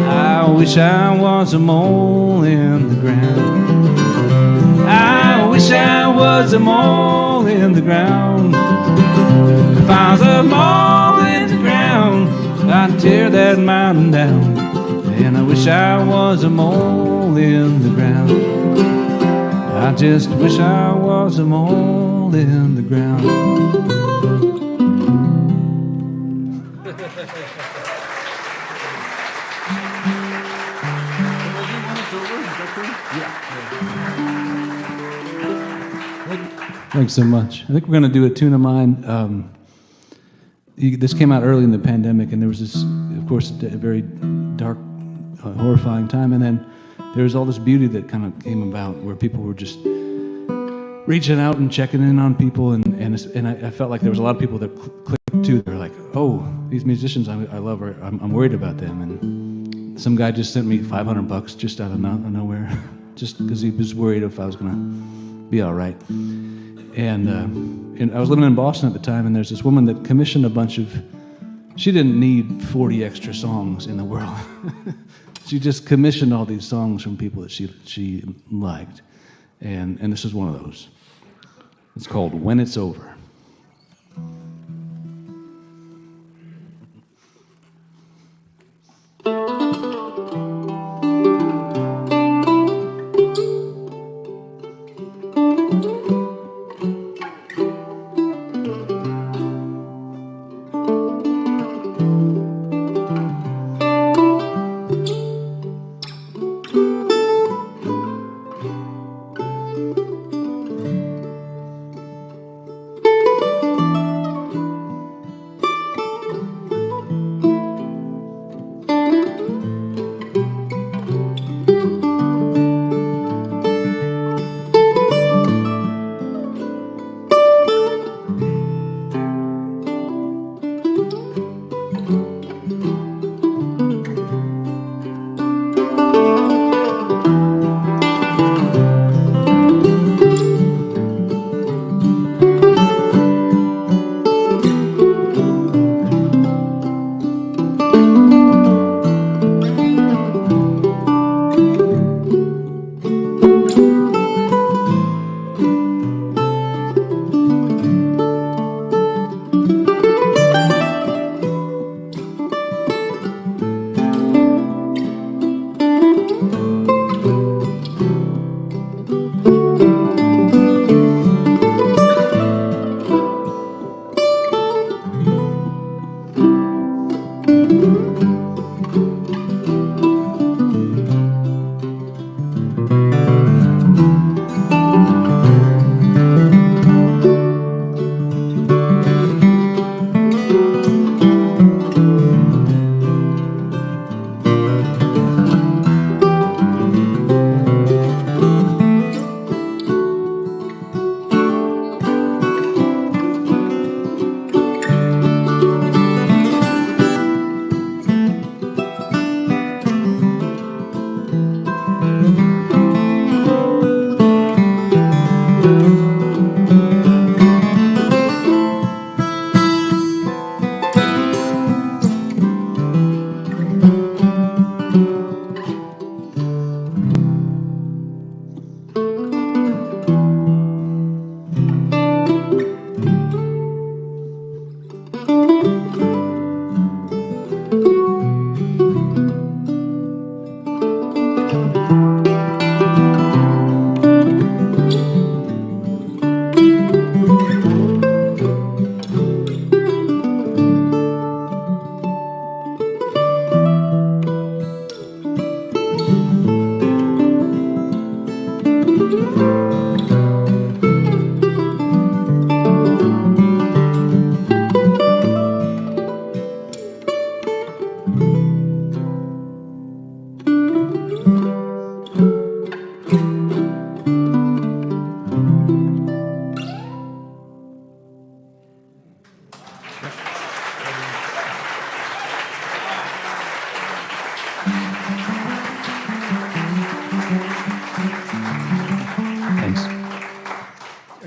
I wish I was a mole in the ground. I wish I was a mole in the ground. If I was a mole in the ground, I'd tear that mountain down. And I wish I was a mole in the ground. I just wish I was a mole in the ground. Thanks so much. I think we're going to do a tune of mine. This came out early in the pandemic, and there was this, of course, a very dark, horrifying time, and then there was all this beauty that kind of came about where people were just reaching out and checking in on people, and I felt like there was a lot of people that clicked too. They were like, oh, these musicians I love, I'm worried about them, and some guy just sent me $500 just out of nowhere, just because he was worried if I was going to be all right. And I was living in Boston at the time, and there's this woman that commissioned a bunch of, she didn't need 40 extra songs in the world. She just commissioned all these songs from people that she liked. And this is one of those. It's called When It's Over.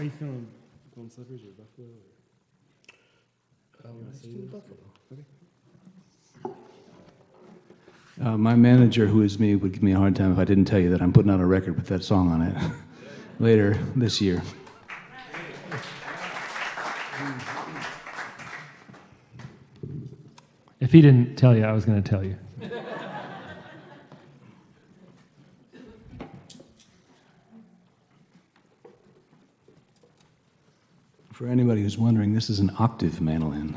Are you feeling Golden Slippers or Buffalo? My manager, who is me, would give me a hard time if I didn't tell you that I'm putting out a record with that song on it later this year. If he didn't tell you, I was going to tell you. For anybody who's wondering, this is an octave mandolin.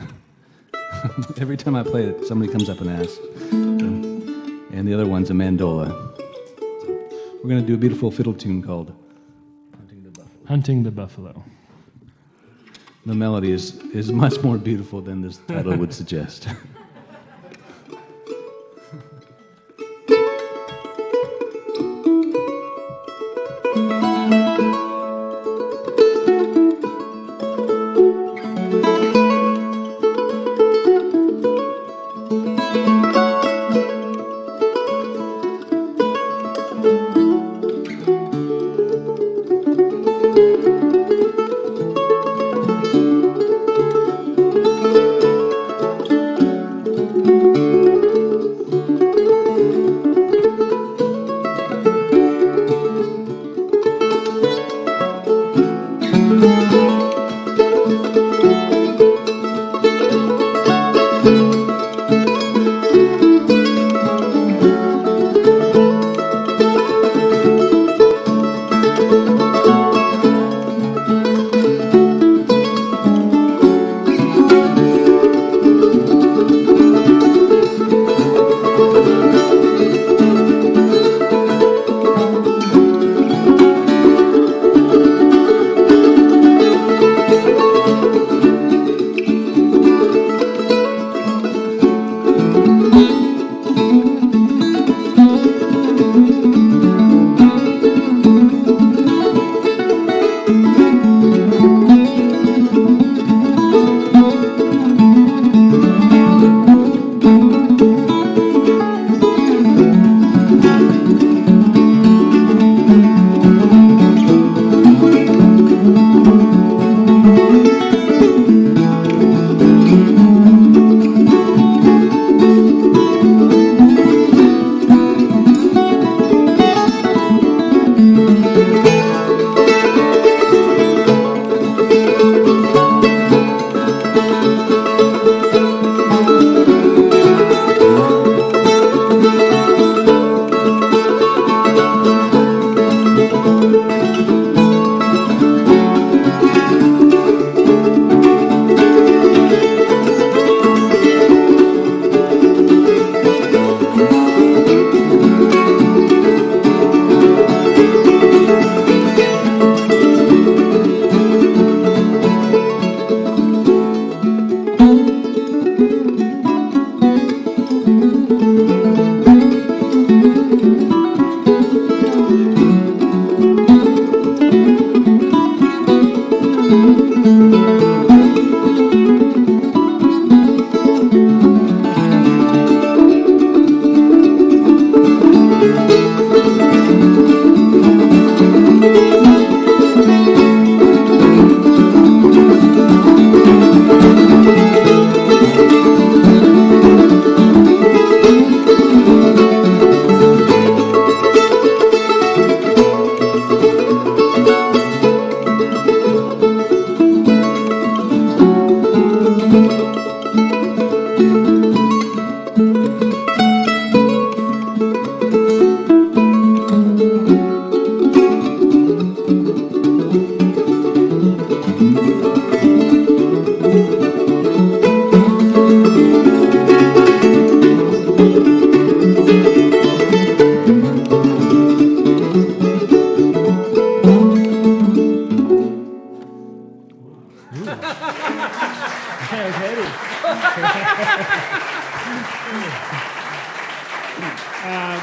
Every time I play it, somebody comes up and asks. And the other one's a mandola. So we're going to do a beautiful fiddle tune called Hunting the Buffalo. Hunting the Buffalo. The melody is much more beautiful than this title would suggest.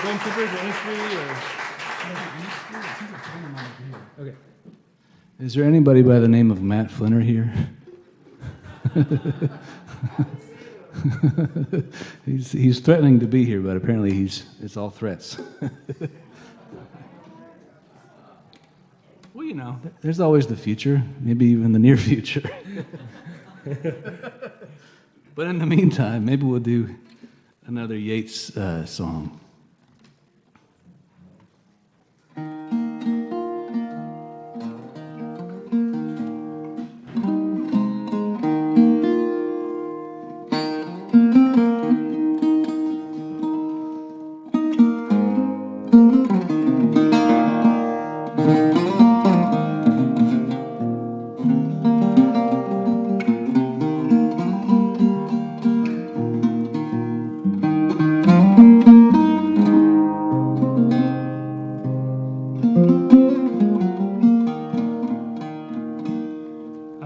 Golden Slippers or Innisfree or... Okay. Is there anybody by the name of Matt Flinner here? He's threatening to be here, but apparently it's all threats. Well, you know, there's always the future, maybe even the near future. But in the meantime, maybe we'll do another Yates song.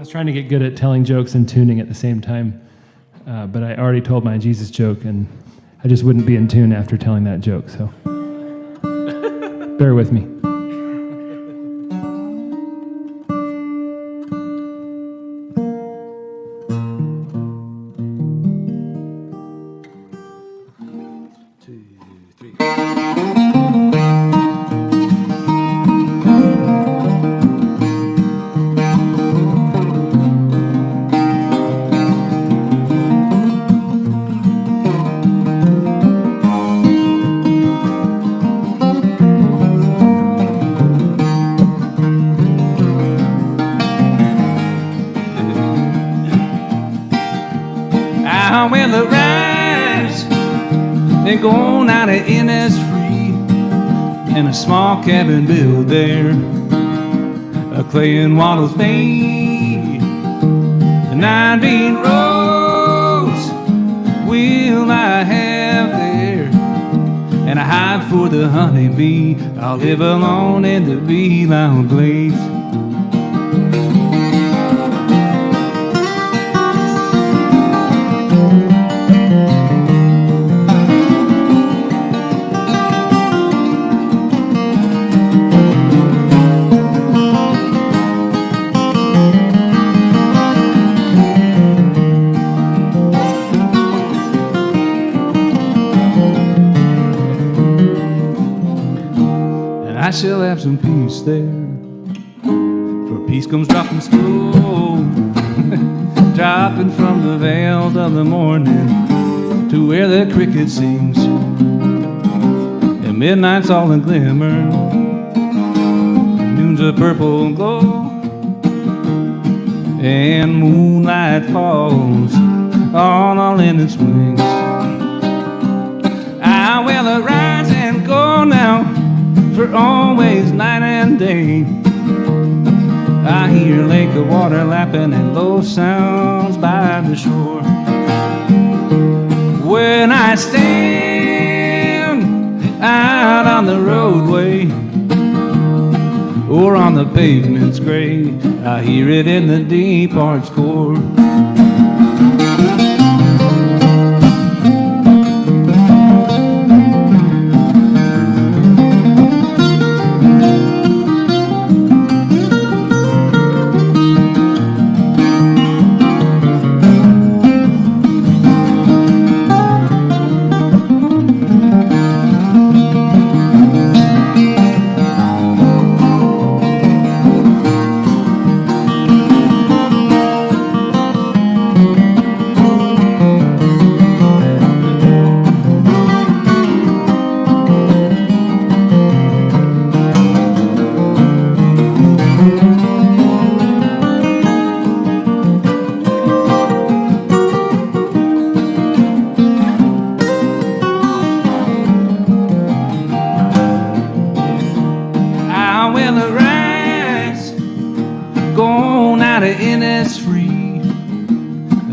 Trying to get good at telling jokes and tuning at the same time, but I already told my Jesus joke, and I just wouldn't be in tune after telling that joke, so bear with me. Going out of Innisfree in a small cabin built there, a clay and wattles made, and 19 rows will I have there, and a hive for the honeybee. I'll live alone in the bee-loud glades. I shall have some peace there, for peace comes dropping slow, dropping from the veils of the morning to where the cricket sings, and midnight's all a glimmer, noon's a purple glow, and moonlight falls all in its wings. I will arise and go now, for always night and day. I hear a lake of water lapping and low sounds by the shore. When I stand out on the roadway or on the pavement's gray, I hear it in the deep heart's core.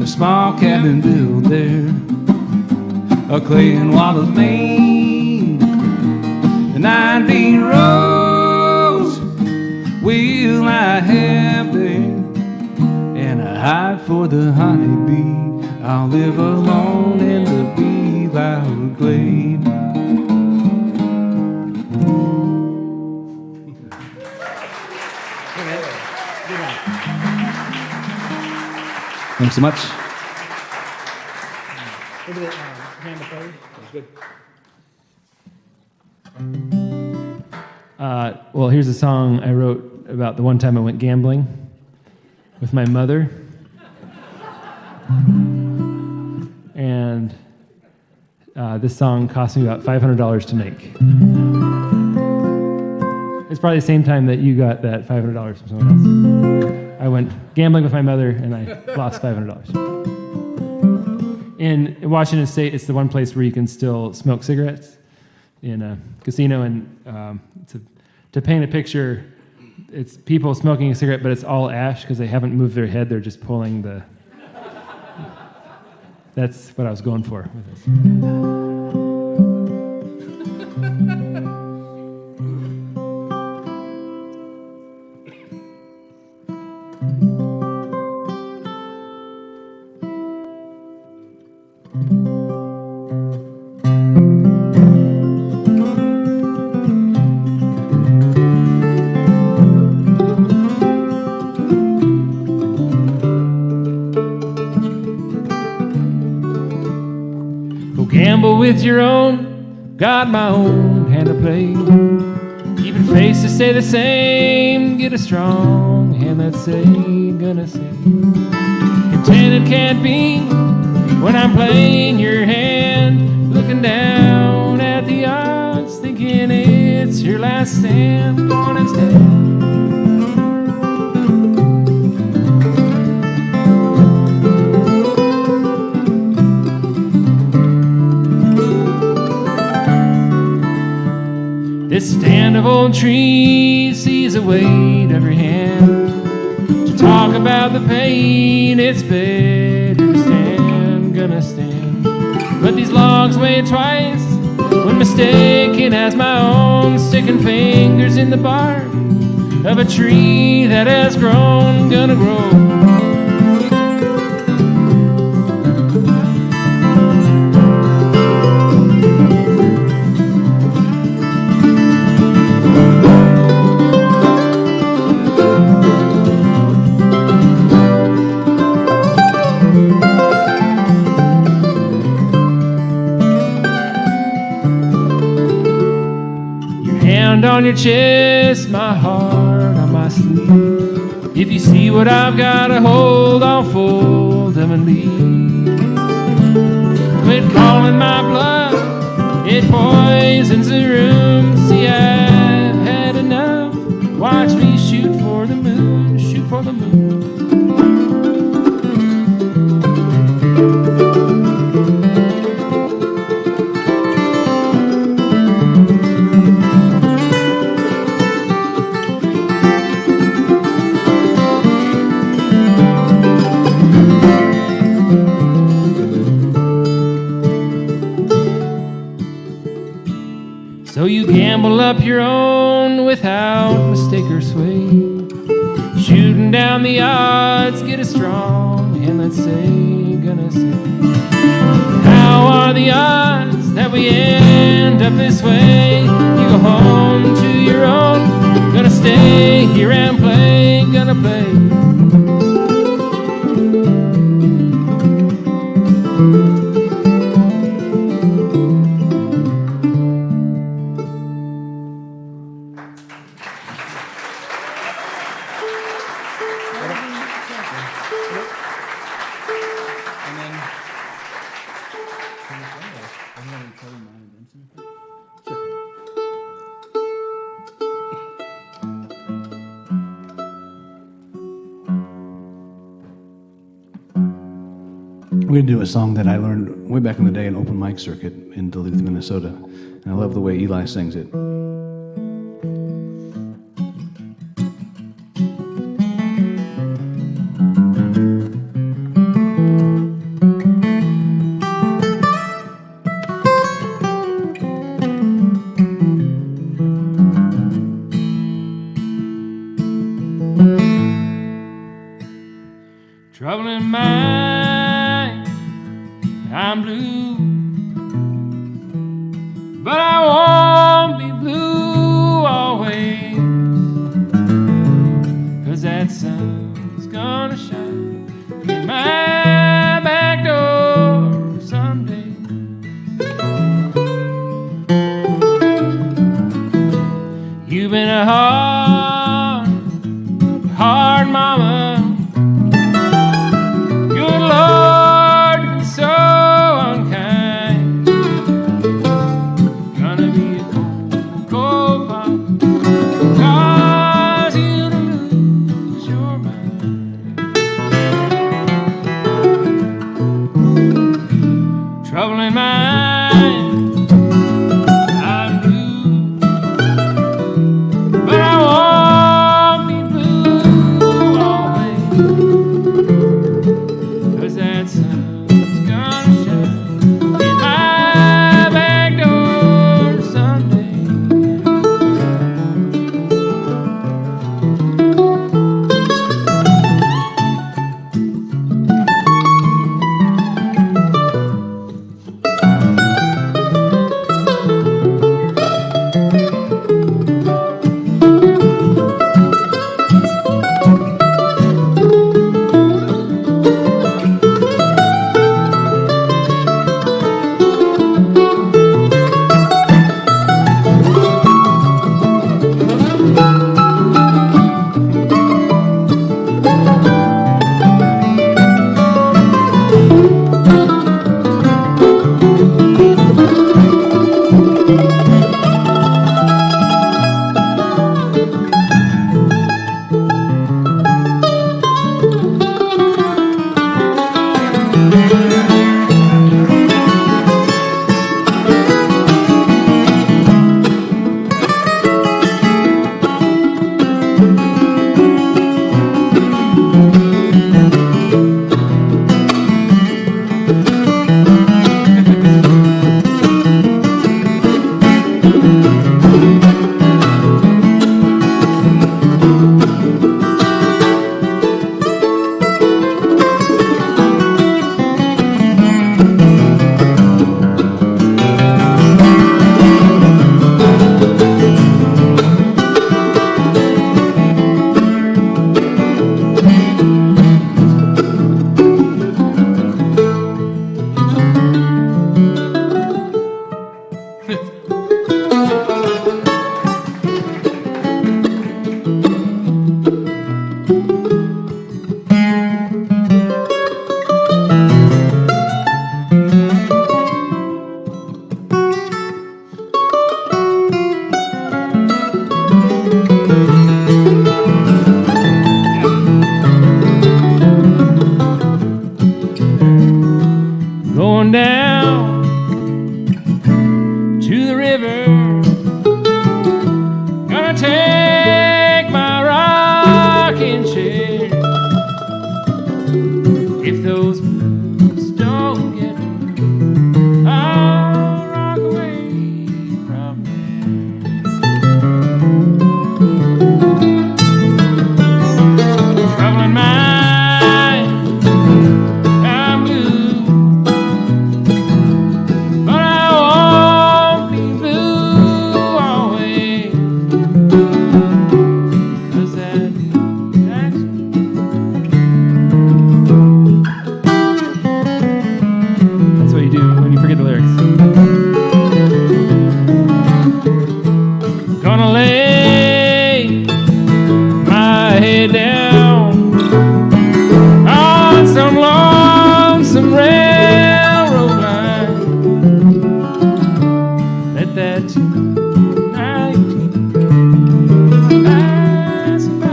Small cabin built there, a clay and wattles made, and 19 rows will I have there, and a hive for the honeybee. I'll live alone in the bee-loud glade. Thanks so much. Well, here's a song I wrote about the one time I went gambling with my mother. And this song cost me about $500 to make. It's probably the same time that you got that $500 from someone else. I went gambling with my mother, and I lost $500. In Washington State, it's the one place where you can still smoke cigarettes in a casino, and to paint a picture, it's people smoking a cigarette, but it's all ash because they haven't moved their head. They're just pulling the... That's what I was going for with this. Gamble with your own, got my own hand to play. Keeping faces stay the same, get a strong hand that's say, gonna say. Contented can't be when I'm playing your hand, looking down at the odds, thinking it's your last stand. Go on and stand. This stand of old trees sees a weight every hand. To talk about the pain, it's better to stand, gonna stand. But these logs weigh twice when mistaken as my own, sticking fingers in the bark of a tree that has grown, gonna grow. On your chest, my heart on my sleeve. If you see what I've got to hold, I'll fold them and leave. Quit calling my bluff, it poisons the room. See, I've had enough. Watch me shoot for the moon, shoot for the moon. So you gamble up your own without mistake or sway, shooting down the odds, get a strong and let's say, gonna say. How are the odds that we end up this way? You go home to your own, gonna stay here and play, gonna play. We're going to do a song that I learned way back in the day in open mic circuit in Duluth, Minnesota. And I love the way Eli sings it. Trouble in mind, I'm blue, but I won't be blue always, 'cause that sun's gonna shine in my back door someday. You've been a hard hard, mama. Good Lord, you're so unkind. Gonna be a cold, cold pop, 'cause you lose your mind. Trouble in mind, I'm blue, but I won't be blue always, 'cause that sun's gonna shine in my back door someday. Going down to the river, gonna take my rocking chair. If those blues don't get me, I'll rock away from there. Traveling mind, I'm blue, but I won't be blue always, 'cause that's what you do when you forget the lyrics. Gonna lay my head down on some lonesome railroad line. Let that night pacify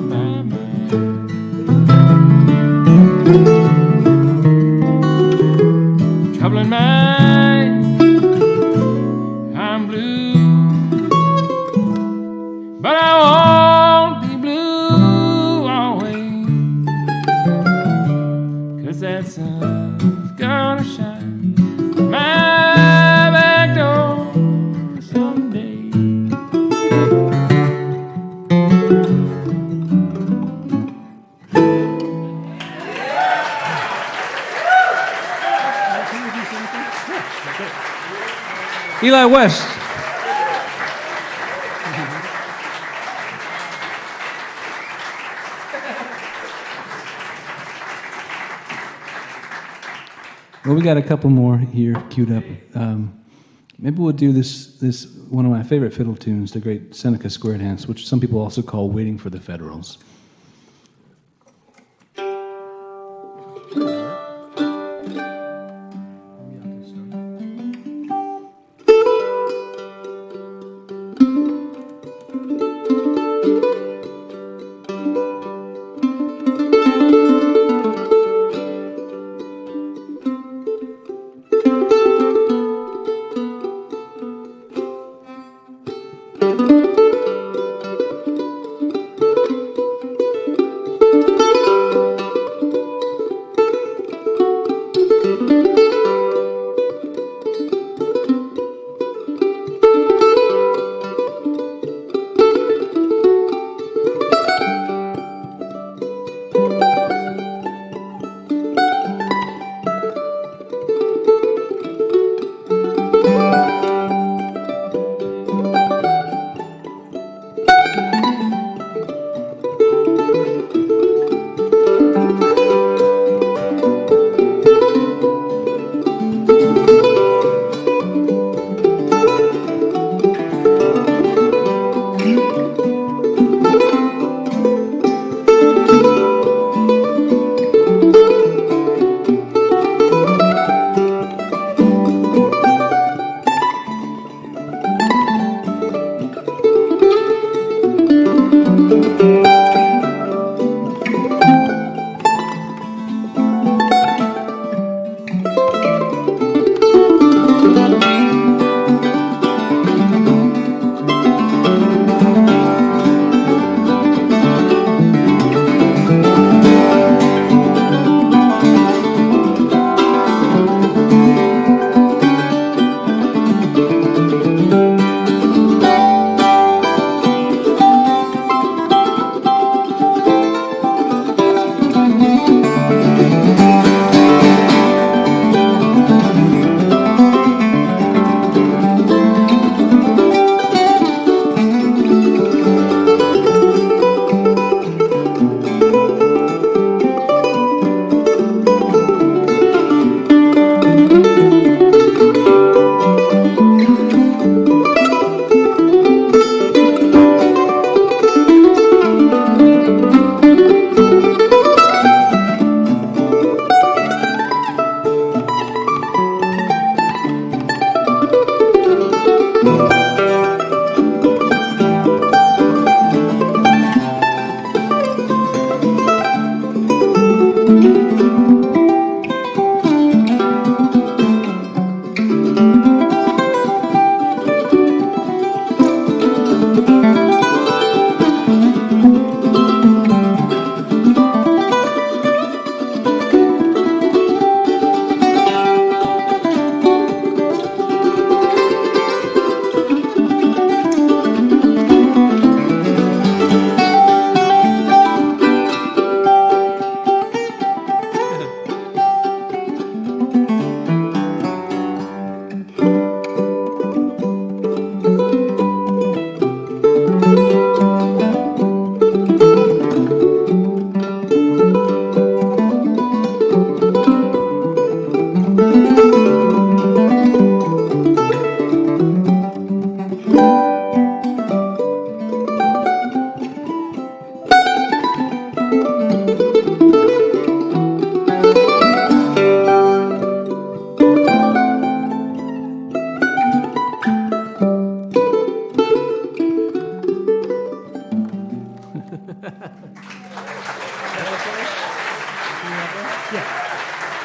my mind. Troubling mind, I'm blue, but I won't be blue always, 'cause that sun's gonna shine my back door someday. Eli West. Well, we got a couple more here queued up. Maybe we'll do this one of my favorite fiddle tunes, the great Seneca Square Dance, which some people also call Waiting for the Federals.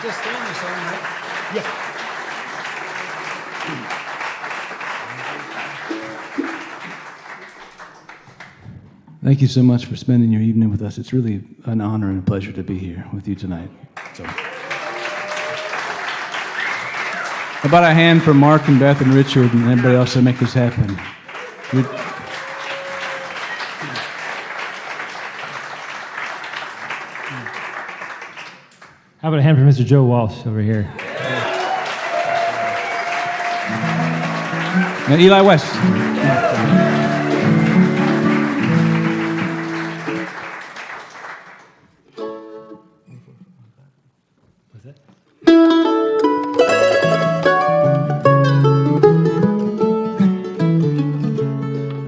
Just stand this on, right? Yeah. Thank you so much for spending your evening with us. It's really an honor and a pleasure to be here with you tonight. So, how about a hand for Mark and Beth and Richard and everybody else that make this happen? How about a hand for Mr. Joe Walsh over here? Now, Eli West.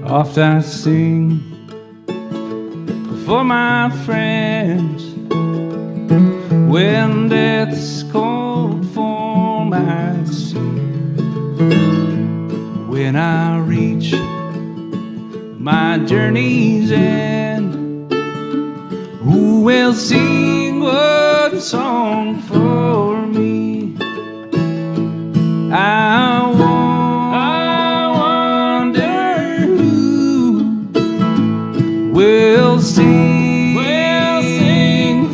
Oft I sing for my friends when death's cold form I see. When I reach my journey's end, who will sing one song for me? I wonder who will sing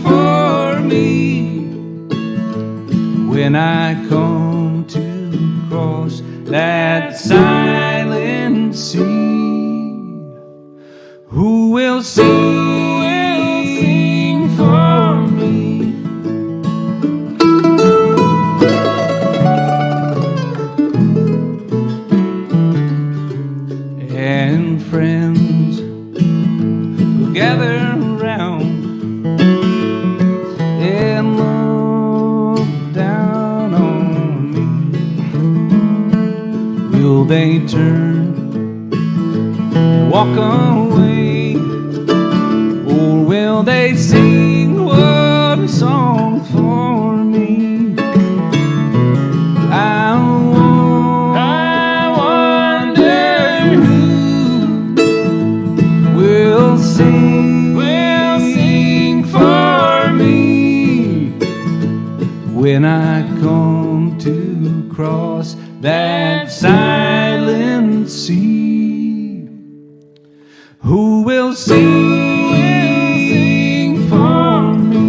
for me when I come to cross that silent sea. Who will sing for me? And friends will gather around and look down on me. Will they turn and walk away, or will they sing one song for me? I wonder who will sing for me when I come to cross that silent sea. Who will sing for me?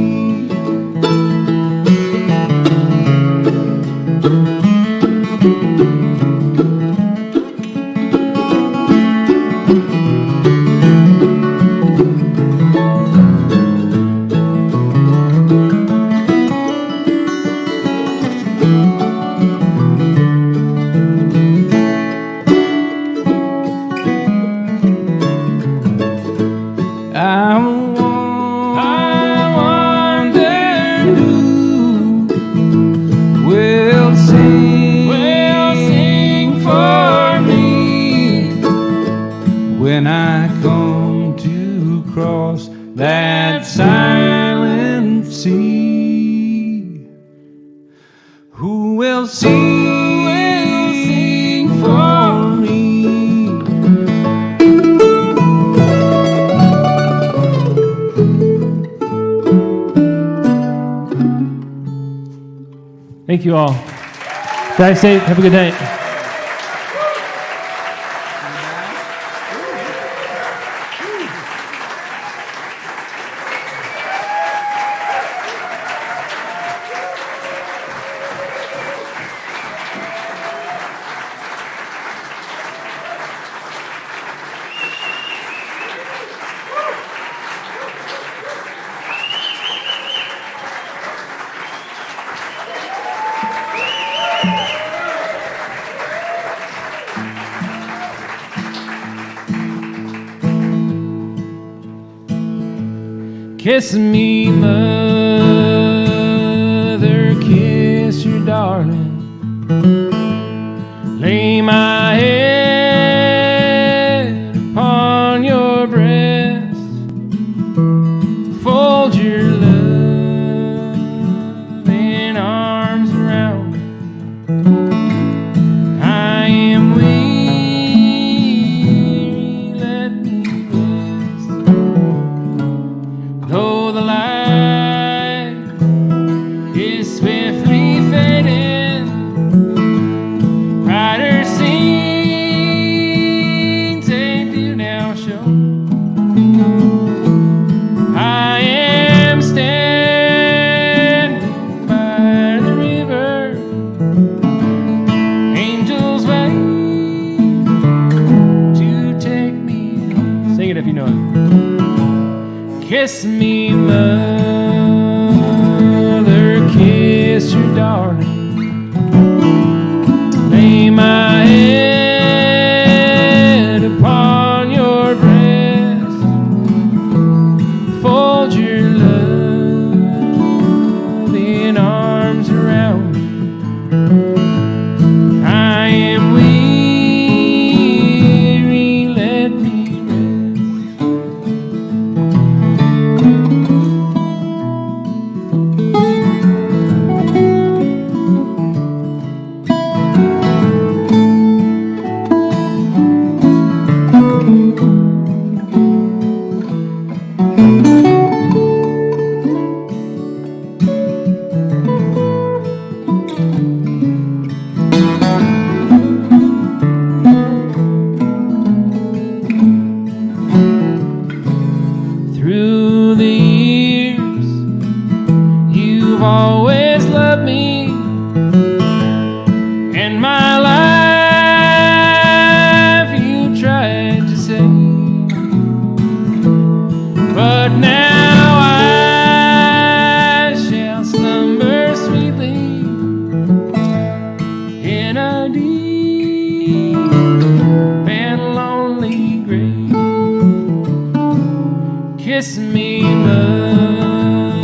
When I come to cross that silent sea, who will sing for me? Thank you all. Drive safe. Have a good night. Kiss me, mother, kiss your darling. Lay my head upon your breast. Fold your loving arms around me. I am weary, let me rest. Though the light is spent kiss your darling. Lay my head upon your breast, fold your loving arms around me. I am weary, let me through the years, you've always loved me, and my life you tried to save. But now I shall slumber sweetly in a deep and lonely grave. Kiss me, mother,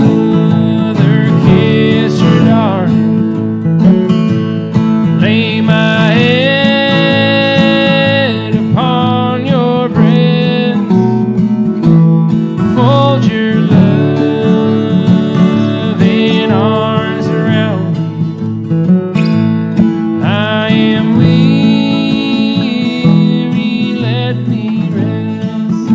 kiss your darling. Lay my head upon your breast, fold your loving arms around me. I am weary, let me rest.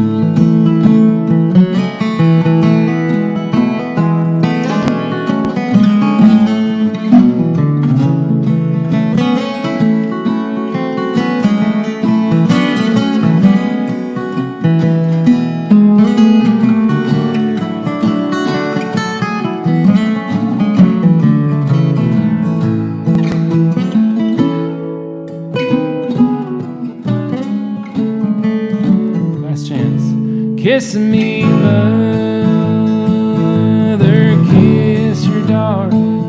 Last chance. Kiss me, mother, kiss your darling.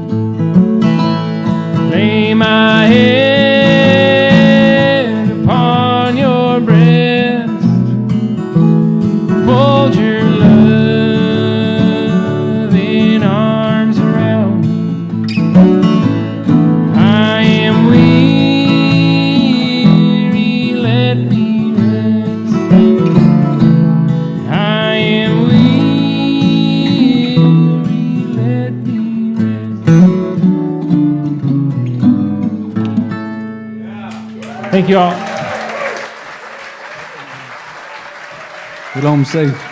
Lay my head upon your breast, fold your loving arms around me. I am weary, let me rest. I am weary, let me rest. Thank you all. Get home safe.